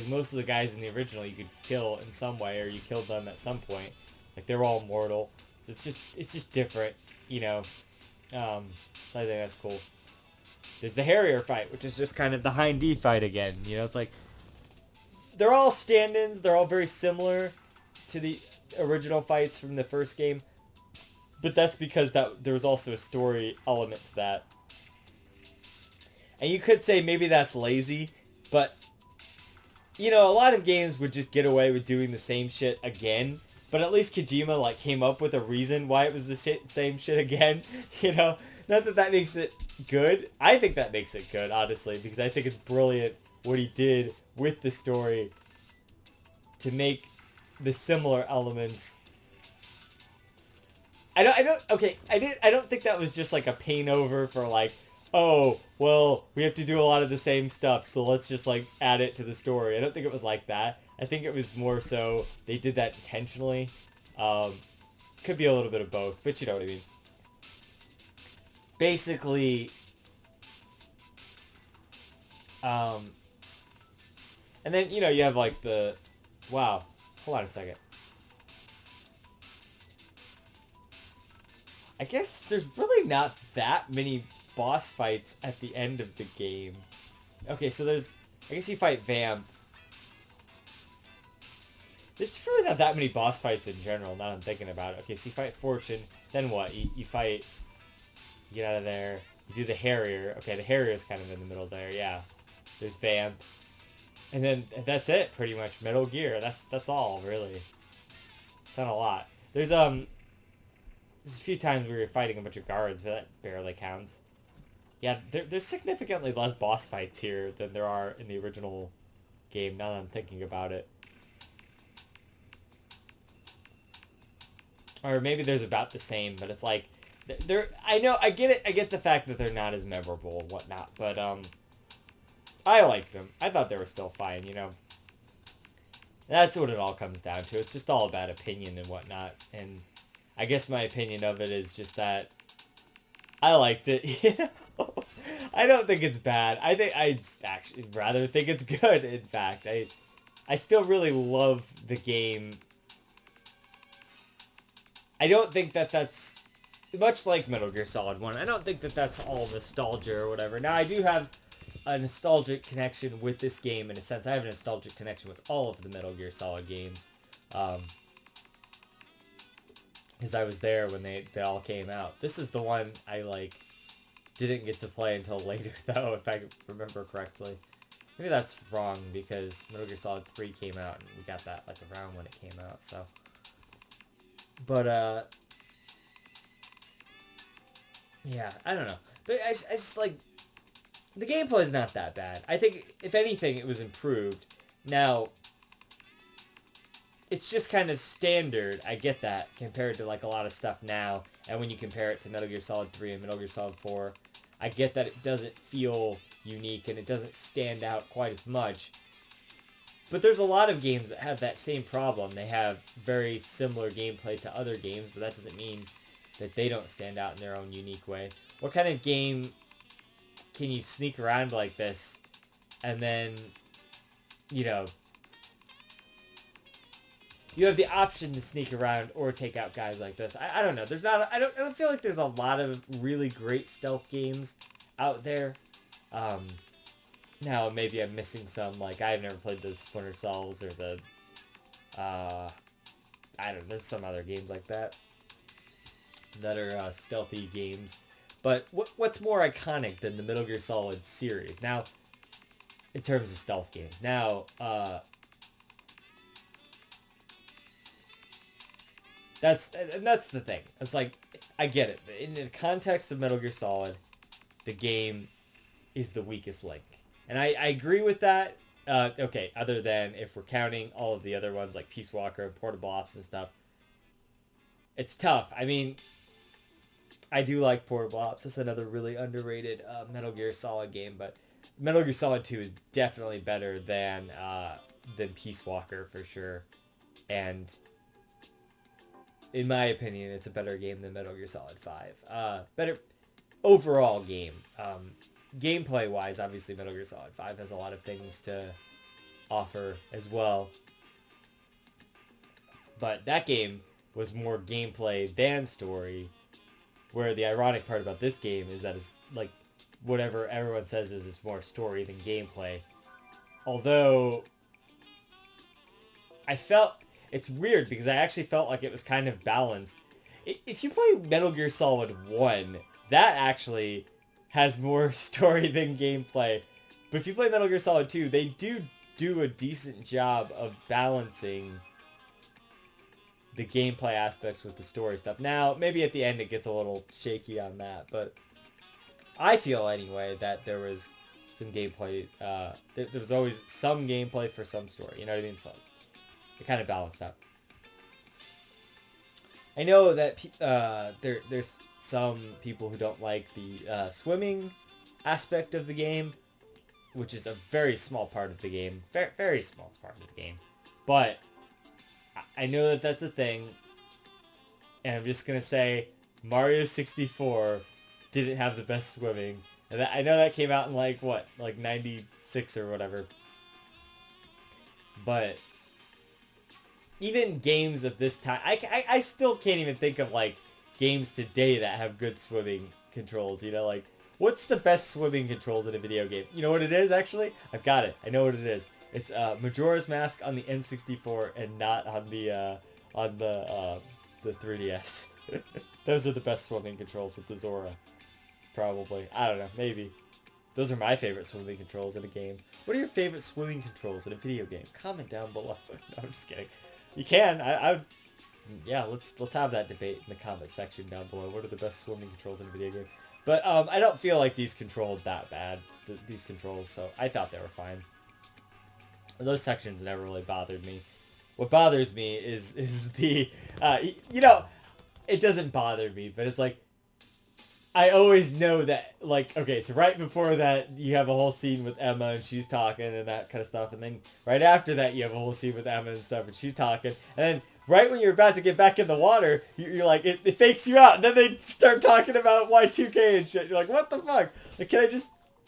most of the guys in the original you could kill in some way, or you killed them at some point. Like, they're all mortal. So it's just different, you know. So I think that's cool. There's the Harrier fight, which is just kind of the Hind D fight again. You know, it's like, they're all stand-ins. They're all very similar to the original fights from the first game. But that's because there was also a story element to that. And you could say maybe that's lazy, but, you know, a lot of games would just get away with doing the same shit again. But at least Kojima, like, came up with a reason why it was the same shit again. You know? Not that that makes it good. I think that makes it good, honestly, because I think it's brilliant what he did with the story to make the similar elements. I don't think that was just like a paint over for like, oh, well, we have to do a lot of the same stuff, so let's just like add it to the story. I don't think it was like that. I think it was more so they did that intentionally. Could be a little bit of both, but you know what I mean. Basically, and then, you know, you have like the, wow, hold on a second. I guess there's really not that many boss fights at the end of the game. Okay, so I guess you fight Vamp. There's really not that many boss fights in general, now I'm thinking about it. Okay, so you fight Fortune, then what? You fight, you get out of there, you do the Harrier. Okay, the Harrier is kind of in the middle there, yeah. There's Vamp. And then that's it, pretty much. Metal Gear, that's all, really. It's not a lot. There's a few times we were fighting a bunch of guards, but that barely counts. Yeah, there's significantly less boss fights here than there are in the original game, now that I'm thinking about it. Or maybe there's about the same, but it's like, I know, I get it, I get the fact that they're not as memorable and whatnot, but, I liked them. I thought they were still fine, you know. That's what it all comes down to. It's just all about opinion and whatnot, and I guess my opinion of it is just that I liked it. You know? I don't think it's bad. I think I'd actually rather think it's good, in fact. I still really love the game. I don't think that that's, much like Metal Gear Solid 1, I don't think that that's all nostalgia or whatever. Now, I do have a nostalgic connection with this game, in a sense. I have a nostalgic connection with all of the Metal Gear Solid games. Because I was there when they all came out. This is the one I, like, didn't get to play until later, though, if I remember correctly. Maybe that's wrong, because Metal Gear Solid 3 came out, and we got that, like, around when it came out, so. But, yeah, I don't know. But I just, like, the gameplay is not that bad. I think, if anything, it was improved. Now, it's just kind of standard, I get that, compared to, like, a lot of stuff now. And when you compare it to Metal Gear Solid 3 and Metal Gear Solid 4, I get that it doesn't feel unique and it doesn't stand out quite as much. But there's a lot of games that have that same problem. They have very similar gameplay to other games, but that doesn't mean that they don't stand out in their own unique way. What kind of game can you sneak around like this and then, you know, you have the option to sneak around or take out guys like this? I don't know. There's not, I don't feel like there's a lot of really great stealth games out there. Now maybe I'm missing some, like I've never played the Splinter Cells or the I don't know, there's some other games like that are stealthy games. But what's more iconic than the Metal Gear Solid series? Now, in terms of stealth games. Now, that's the thing. It's like, I get it. In the context of Metal Gear Solid, the game is the weakest link. And I agree with that, Okay, other than if we're counting all of the other ones like Peace Walker and Portable Ops and stuff, it's tough. I mean, I do like Portable Ops. It's another really underrated Metal Gear Solid game, but Metal Gear Solid 2 is definitely better than Peace Walker for sure. And in my opinion, it's a better game than Metal Gear Solid 5. Better overall game. Gameplay wise, obviously Metal Gear Solid 5 has a lot of things to offer as well. But that game was more gameplay than story. Where the ironic part about this game is that it's like whatever everyone says is it's more story than gameplay. Although I felt it's weird because I actually felt like it was kind of balanced. If you play Metal Gear Solid 1, that actually has more story than gameplay. But if you play Metal Gear Solid 2, they do a decent job of balancing the gameplay aspects with the story stuff. Now, maybe at the end it gets a little shaky on that, but I feel anyway that there was some gameplay, there was always some gameplay for some story, you know what I mean? So it kind of balanced out. I know that there's some people who don't like the swimming aspect of the game, which is a very small part of the game. Very, very small part of the game. But I know that that's a thing, and I'm just going to say Mario 64 didn't have the best swimming. And I know that came out in like 96 or whatever. But even games of this time, I still can't even think of like games today that have good swimming controls, you know, like what's the best swimming controls in a video game? You know what it is actually? I've got it. I know what it is. It's Majora's Mask on the N64 and not on the 3DS. Those are the best swimming controls with the Zora. Probably. I don't know. Maybe. Those are my favorite swimming controls in a game. What are your favorite swimming controls in a video game? Comment down below. No, I'm just kidding. You can. Yeah, let's have that debate in the comment section down below. What are the best swimming controls in a video game? But I don't feel like these controlled that bad. These controls, so I thought they were fine. Those sections never really bothered me. What bothers me is the you know, it doesn't bother me, but it's like I always know that, like, okay, so right before that, you have a whole scene with Emma, and she's talking, and that kind of stuff, and then right after that, you have a whole scene with Emma and stuff, and she's talking, and then right when you're about to get back in the water, you're like, it fakes you out, and then they start talking about Y2K and shit, you're like, what the fuck? Like, can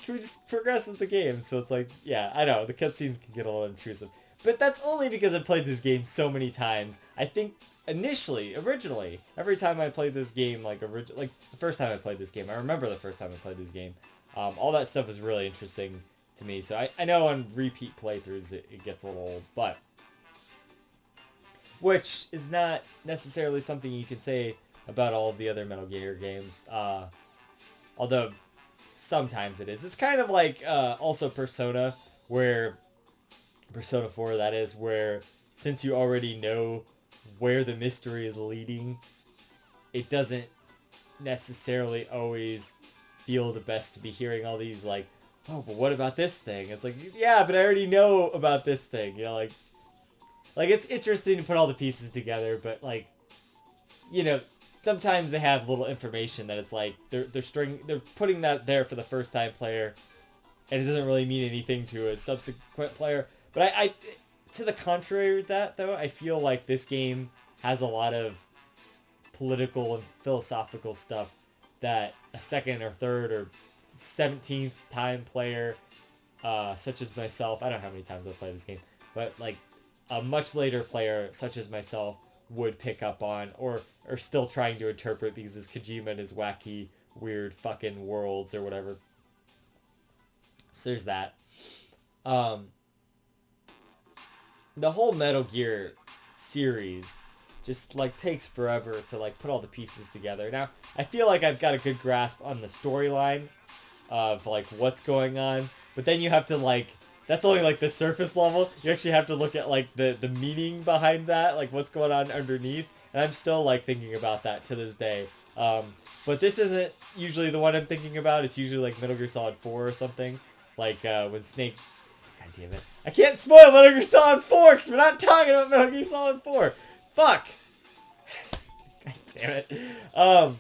we just progress with the game? So it's like, yeah, I know, the cutscenes can get a little intrusive, but that's only because I've played this game so many times. I think originally, every time I played this game, like the first time I played this game, I remember the first time I played this game, all that stuff is really interesting to me. So I know on repeat playthroughs it gets a little old, but which is not necessarily something you can say about all of the other Metal Gear games, although sometimes it is. It's kind of like also Persona 4, that is, where since you already know where the mystery is leading, it doesn't necessarily always feel the best to be hearing all these like, oh, but what about this thing? It's like, yeah, but I already know about this thing, you know, like it's interesting to put all the pieces together, but like, you know, sometimes they have little information that it's like they're putting that there for the first time player, and it doesn't really mean anything to a subsequent player. But I to the contrary with that, though, I feel like this game has a lot of political and philosophical stuff that a second or third or 17th time player, such as myself, I don't know how many times I've played this game, but like a much later player, such as myself, would pick up on or are still trying to interpret because it's Kojima and his wacky, weird fucking worlds or whatever. So there's that. The whole Metal Gear series just like takes forever to like put all the pieces together. Now, I feel like I've got a good grasp on the storyline of like what's going on, but then you have to like, that's only like the surface level. You actually have to look at like the meaning behind that, like what's going on underneath. And I'm still like thinking about that to this day. But this isn't usually the one I'm thinking about. It's usually like Metal Gear Solid 4 or something. Like when Snake, god damn it. I can't spoil Metal Gear Solid 4 because we're not talking about Metal Gear Solid 4. Fuck. God damn it. I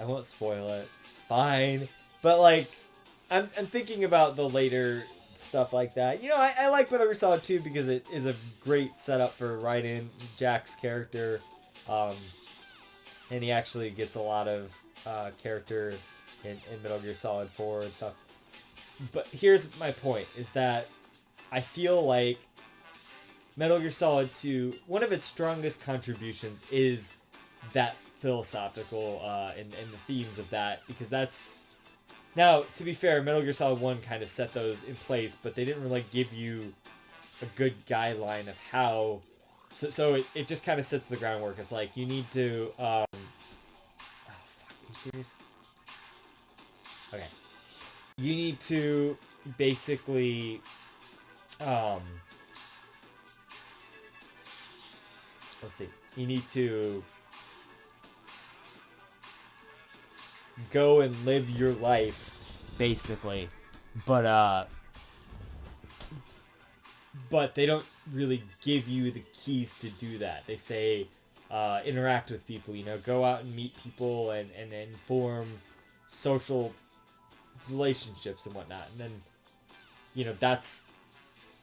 won't spoil it. Fine. But, like, I'm thinking about the later stuff like that. You know, I like Metal Gear Solid 2 because it is a great setup for Raiden, Jack's character. And he actually gets a lot of character in Metal Gear Solid 4 and stuff. But here's my point, is that I feel like Metal Gear Solid 2, one of its strongest contributions is that philosophical and the themes of that, because that's... Now, to be fair, Metal Gear Solid 1 kind of set those in place, but they didn't really give you a good guideline of how... So it just kind of sets the groundwork. It's like, you need to... Oh, fuck, are you serious? Okay. You need to basically... let's see. You need to go and live your life, basically. But they don't really give you the keys to do that. They say interact with people, you know, go out and meet people and form social relationships and whatnot. And then, you know, that's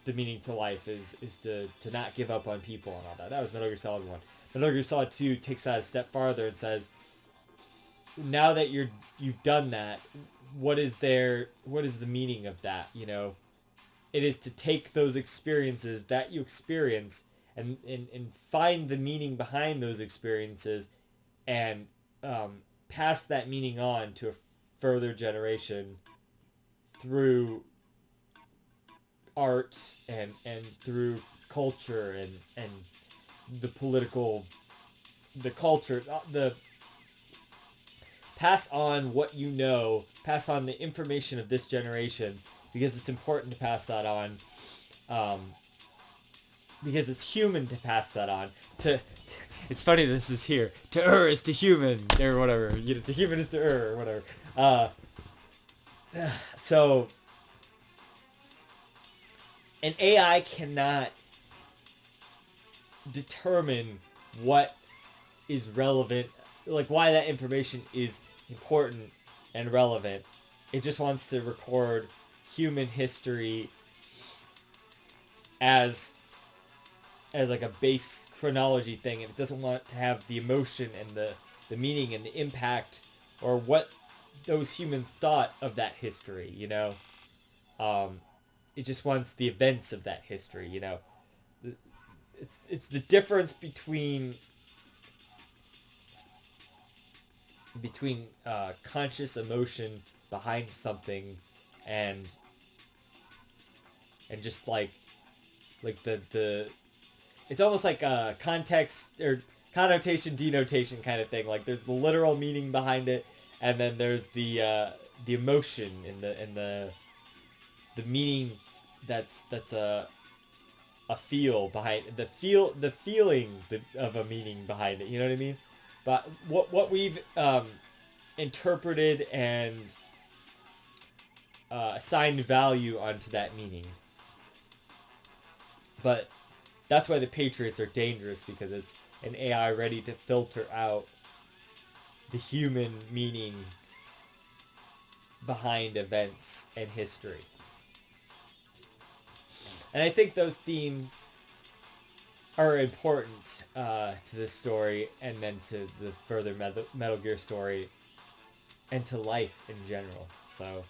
the meaning to life, is to not give up on people and all that. That was Metal Gear Solid 1. Metal Gear Solid 2 takes that a step farther and says, now that you've done that, what is the meaning of that, you know? It is to take those experiences that you experience and find the meaning behind those experiences and pass that meaning on to a further generation through art and through culture and the political, the culture, the pass on what you know, pass on the information of this generation, because it's important to pass that on, because it's human to pass that on. It's funny this is here. To is to human, or whatever. You know, to human is to or whatever. So, an AI cannot determine what is relevant, like why that information is important and relevant. It just wants to record human history as like a base chronology thing, and it doesn't want to have the emotion and the meaning and the impact or what those humans thought of that history, you know? It just wants the events of that history, you know? It's the difference between conscious emotion behind something and just like the it's almost like a context or connotation denotation kind of thing. Like there's the literal meaning behind it, and then there's the emotion and the meaning that's a feel behind the feeling of a meaning behind it. You know what I mean? But what we've interpreted and assigned value onto that meaning. But that's why the Patriots are dangerous, because it's an AI ready to filter out the human meaning behind events and history. And I think those themes are important to this story, and then to the further Metal Gear story, and to life in general. So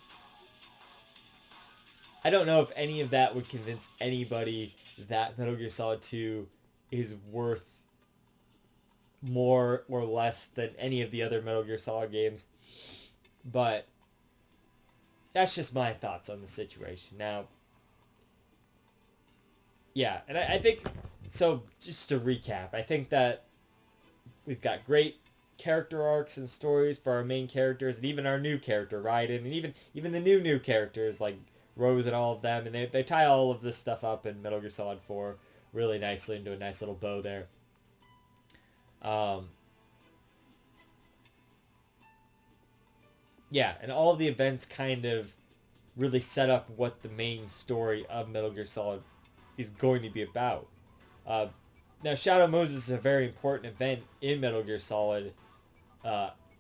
I don't know if any of that would convince anybody that Metal Gear Solid 2 is worth more or less than any of the other Metal Gear Solid games. But that's just my thoughts on the situation. Now, yeah, and I think, so just to recap, I think that we've got great character arcs and stories for our main characters, and even our new character, Raiden, and even the new characters like Rose and all of them, and they tie all of this stuff up in Metal Gear Solid 4 really nicely into a nice little bow there. Yeah, and all of the events kind of really set up what the main story of Metal Gear Solid is going to be about. Uh, Now, Shadow Moses is a very important event in Metal Gear Solid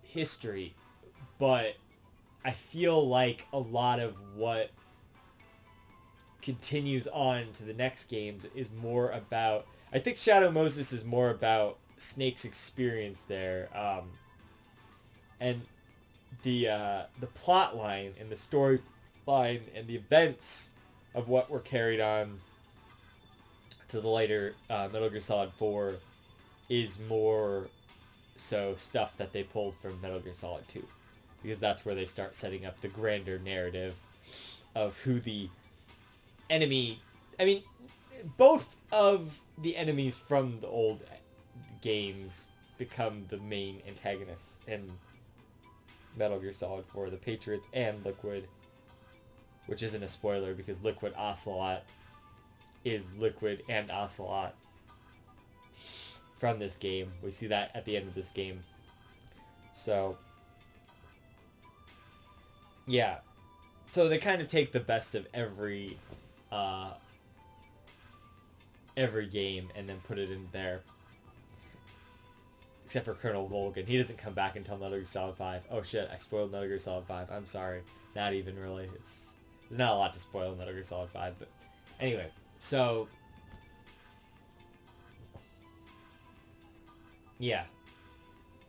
history, but I feel like a lot of what continues on to the next games is more about. I think Shadow Moses is more about Snake's experience there, and the plot line and the story line and the events of what were carried on to the later Metal Gear Solid 4 is more so stuff that they pulled from Metal Gear Solid 2, because that's where they start setting up the grander narrative of who the enemy. I mean, both of the enemies from the old games become the main antagonists in Metal Gear Solid 4, the Patriots and Liquid, which isn't a spoiler because Liquid Ocelot is Liquid and Ocelot from this game. We see that at the end of this game. So, yeah. So they kind of take the best of every game and then put it in there. Except for Colonel Volgin. He doesn't come back until Metal Gear Solid 5. Oh shit, I spoiled Metal Gear Solid 5. I'm sorry. Not even really. There's not a lot to spoil in Metal Gear Solid 5, but anyway. So, yeah.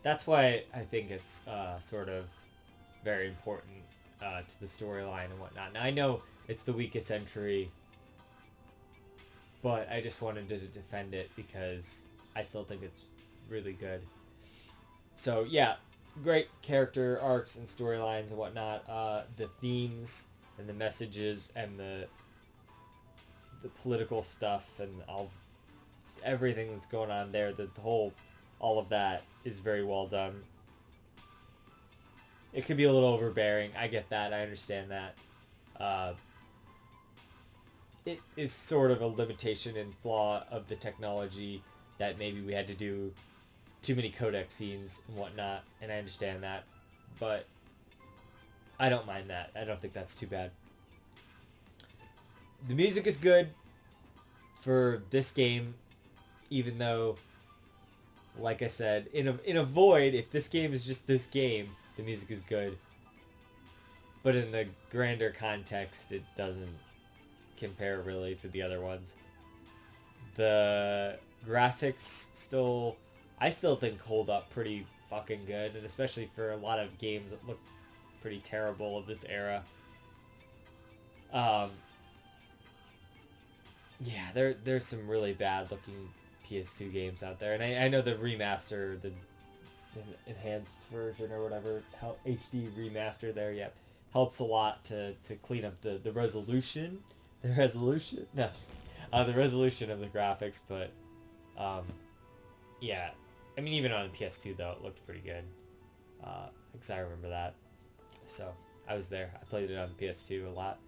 That's why I think it's sort of very important to the storyline and whatnot. Now, I know it's the weakest entry, but I just wanted to defend it because I still think it's really good. So, yeah, great character arcs and storylines and whatnot. The themes and the messages and the political stuff and just everything that's going on there, all of that is very well done. It could be a little overbearing. I get that. I understand that. It is sort of a limitation and flaw of the technology that maybe we had to do too many codec scenes and whatnot, and I understand that. But I don't mind that. I don't think that's too bad. The music is good for this game, even though, like I said, in a void, if this game is just this game, the music is good. But in the grander context, it doesn't compare really to the other ones. The graphics I still think hold up pretty fucking good, and especially for a lot of games that look pretty terrible of this era. Yeah, there's some really bad looking PS2 games out there, and I know the remaster, the enhanced version or whatever, HD remaster there, yeah, helps a lot to clean up the resolution. The resolution? No. The resolution of the graphics, but yeah. I mean, even on the PS2 though, it looked pretty good. Because I remember that. So, I was there. I played it on the PS2 a lot.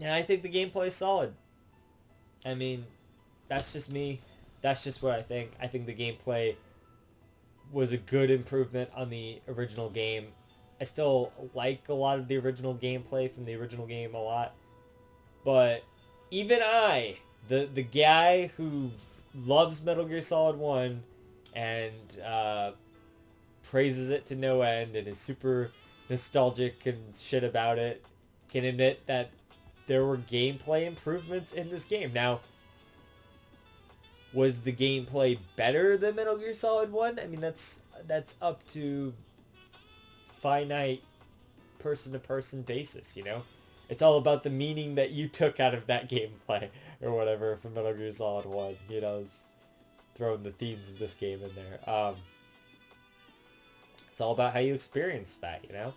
And I think the gameplay is solid. I mean, that's just me. That's just what I think. I think the gameplay was a good improvement on the original game. I still like a lot of the original gameplay from the original game a lot. But even the guy who loves Metal Gear Solid 1 and praises it to no end and is super nostalgic and shit about it, can admit that there were gameplay improvements in this game. Now, was the gameplay better than Metal Gear Solid 1? I mean, that's up to finite person-to-person basis, you know? It's all about the meaning that you took out of that gameplay or whatever from Metal Gear Solid 1, you know, throwing the themes of this game in there. It's all about how you experience that, you know?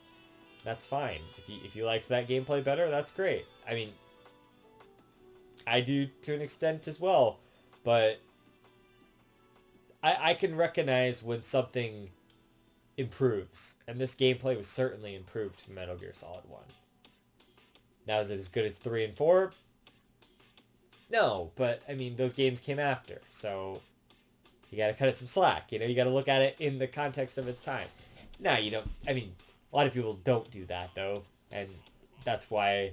That's fine. If you liked that gameplay better, that's great. I mean, I do to an extent as well, but I can recognize when something improves, and this gameplay was certainly improved from Metal Gear Solid 1. Now, is it as good as 3 and 4? No, but, I mean, those games came after, so you gotta cut it some slack. You know, you gotta look at it in the context of its time. No, you don't. I mean, a lot of people don't do that though, and that's why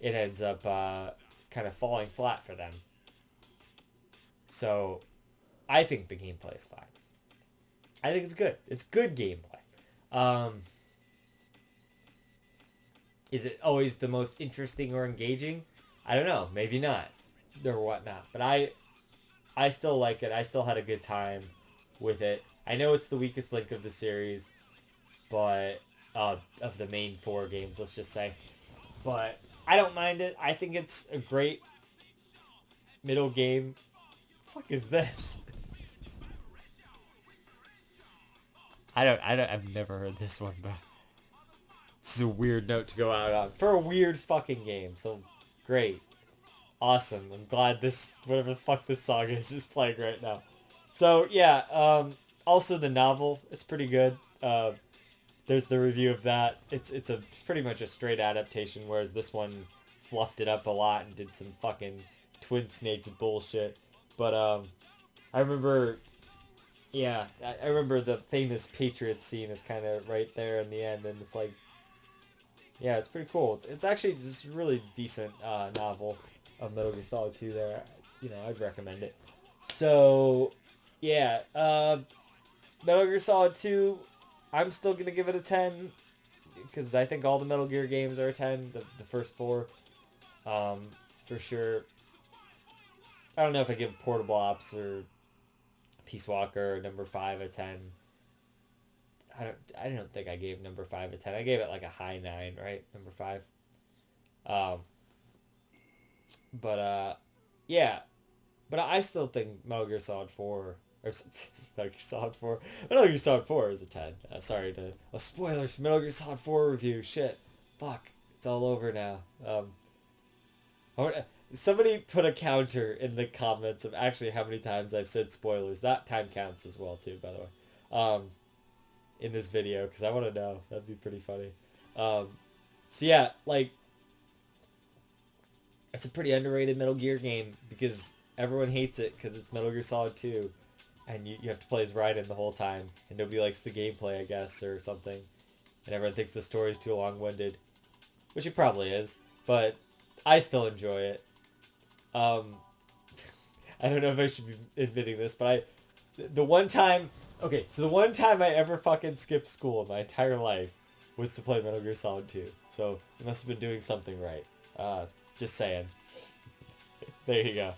it ends up kind of falling flat for them. So, I think the gameplay is fine. I think it's good. It's good gameplay. Is it always the most interesting or engaging? I don't know. Maybe not, or whatnot. But I still like it. I still had a good time with it. I know it's the weakest link of the series, but of the main 4 games, let's just say. But I don't mind it. I think it's a great middle game. What the fuck is this? I've never heard this one, but this is a weird note to go out on for a weird fucking game. So great, awesome. I'm glad this, whatever the fuck this song is playing right now. So yeah, also the novel, it's pretty good. There's the review of that. It's a pretty much a straight adaptation, whereas this one fluffed it up a lot and did some fucking Twin Snakes bullshit. But I remember, yeah, I remember the famous Patriots scene is kind of right there in the end, and it's like, yeah, it's pretty cool. It's actually just a really decent novel of Metal Gear Solid 2 there. You know, I'd recommend it. So, yeah, Metal Gear Solid 2, I'm still going to give it a 10, because I think all the Metal Gear games are a 10, the first 4, for sure. I don't know if I give Portable Ops or Peace Walker number 5 a 10. I don't think I gave number 5 a 10. I gave it like a high 9, right? Number 5. Yeah. But I still think Metal Gear Solid 4, or Metal Gear Solid 4, Metal Gear Solid 4 is a 10. Sorry to, spoilers for Metal Gear Solid 4 review. Shit. Fuck. It's all over now. Somebody put a counter in the comments of actually how many times I've said spoilers. That time counts as well too, by the way. In this video, because I want to know. That'd be pretty funny. So yeah, like, it's a pretty underrated Metal Gear game because everyone hates it because it's Metal Gear Solid 2, and you have to play as Raiden the whole time, and nobody likes the gameplay, I guess, or something, and everyone thinks the story's too long-winded, which it probably is, but I still enjoy it. I don't know if I should be admitting this, but the one time I ever fucking skipped school in my entire life was to play Metal Gear Solid 2. So I must have been doing something right. Just saying. There you go.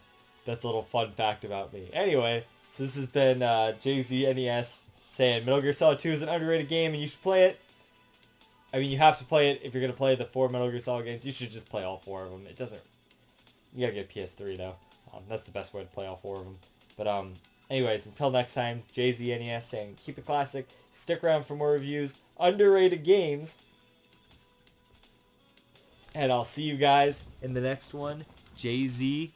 That's a little fun fact about me. Anyway, so this has been JZNES saying Metal Gear Solid 2 is an underrated game and you should play it. I mean, you have to play it if you're going to play the 4 Metal Gear Solid games. You should just play all 4 of them. It doesn't... You gotta get PS3 though. That's the best way to play all 4 of them. But anyways, until next time, JZNES saying keep it classic. Stick around for more reviews. Underrated games. And I'll see you guys in the next one. JZNES.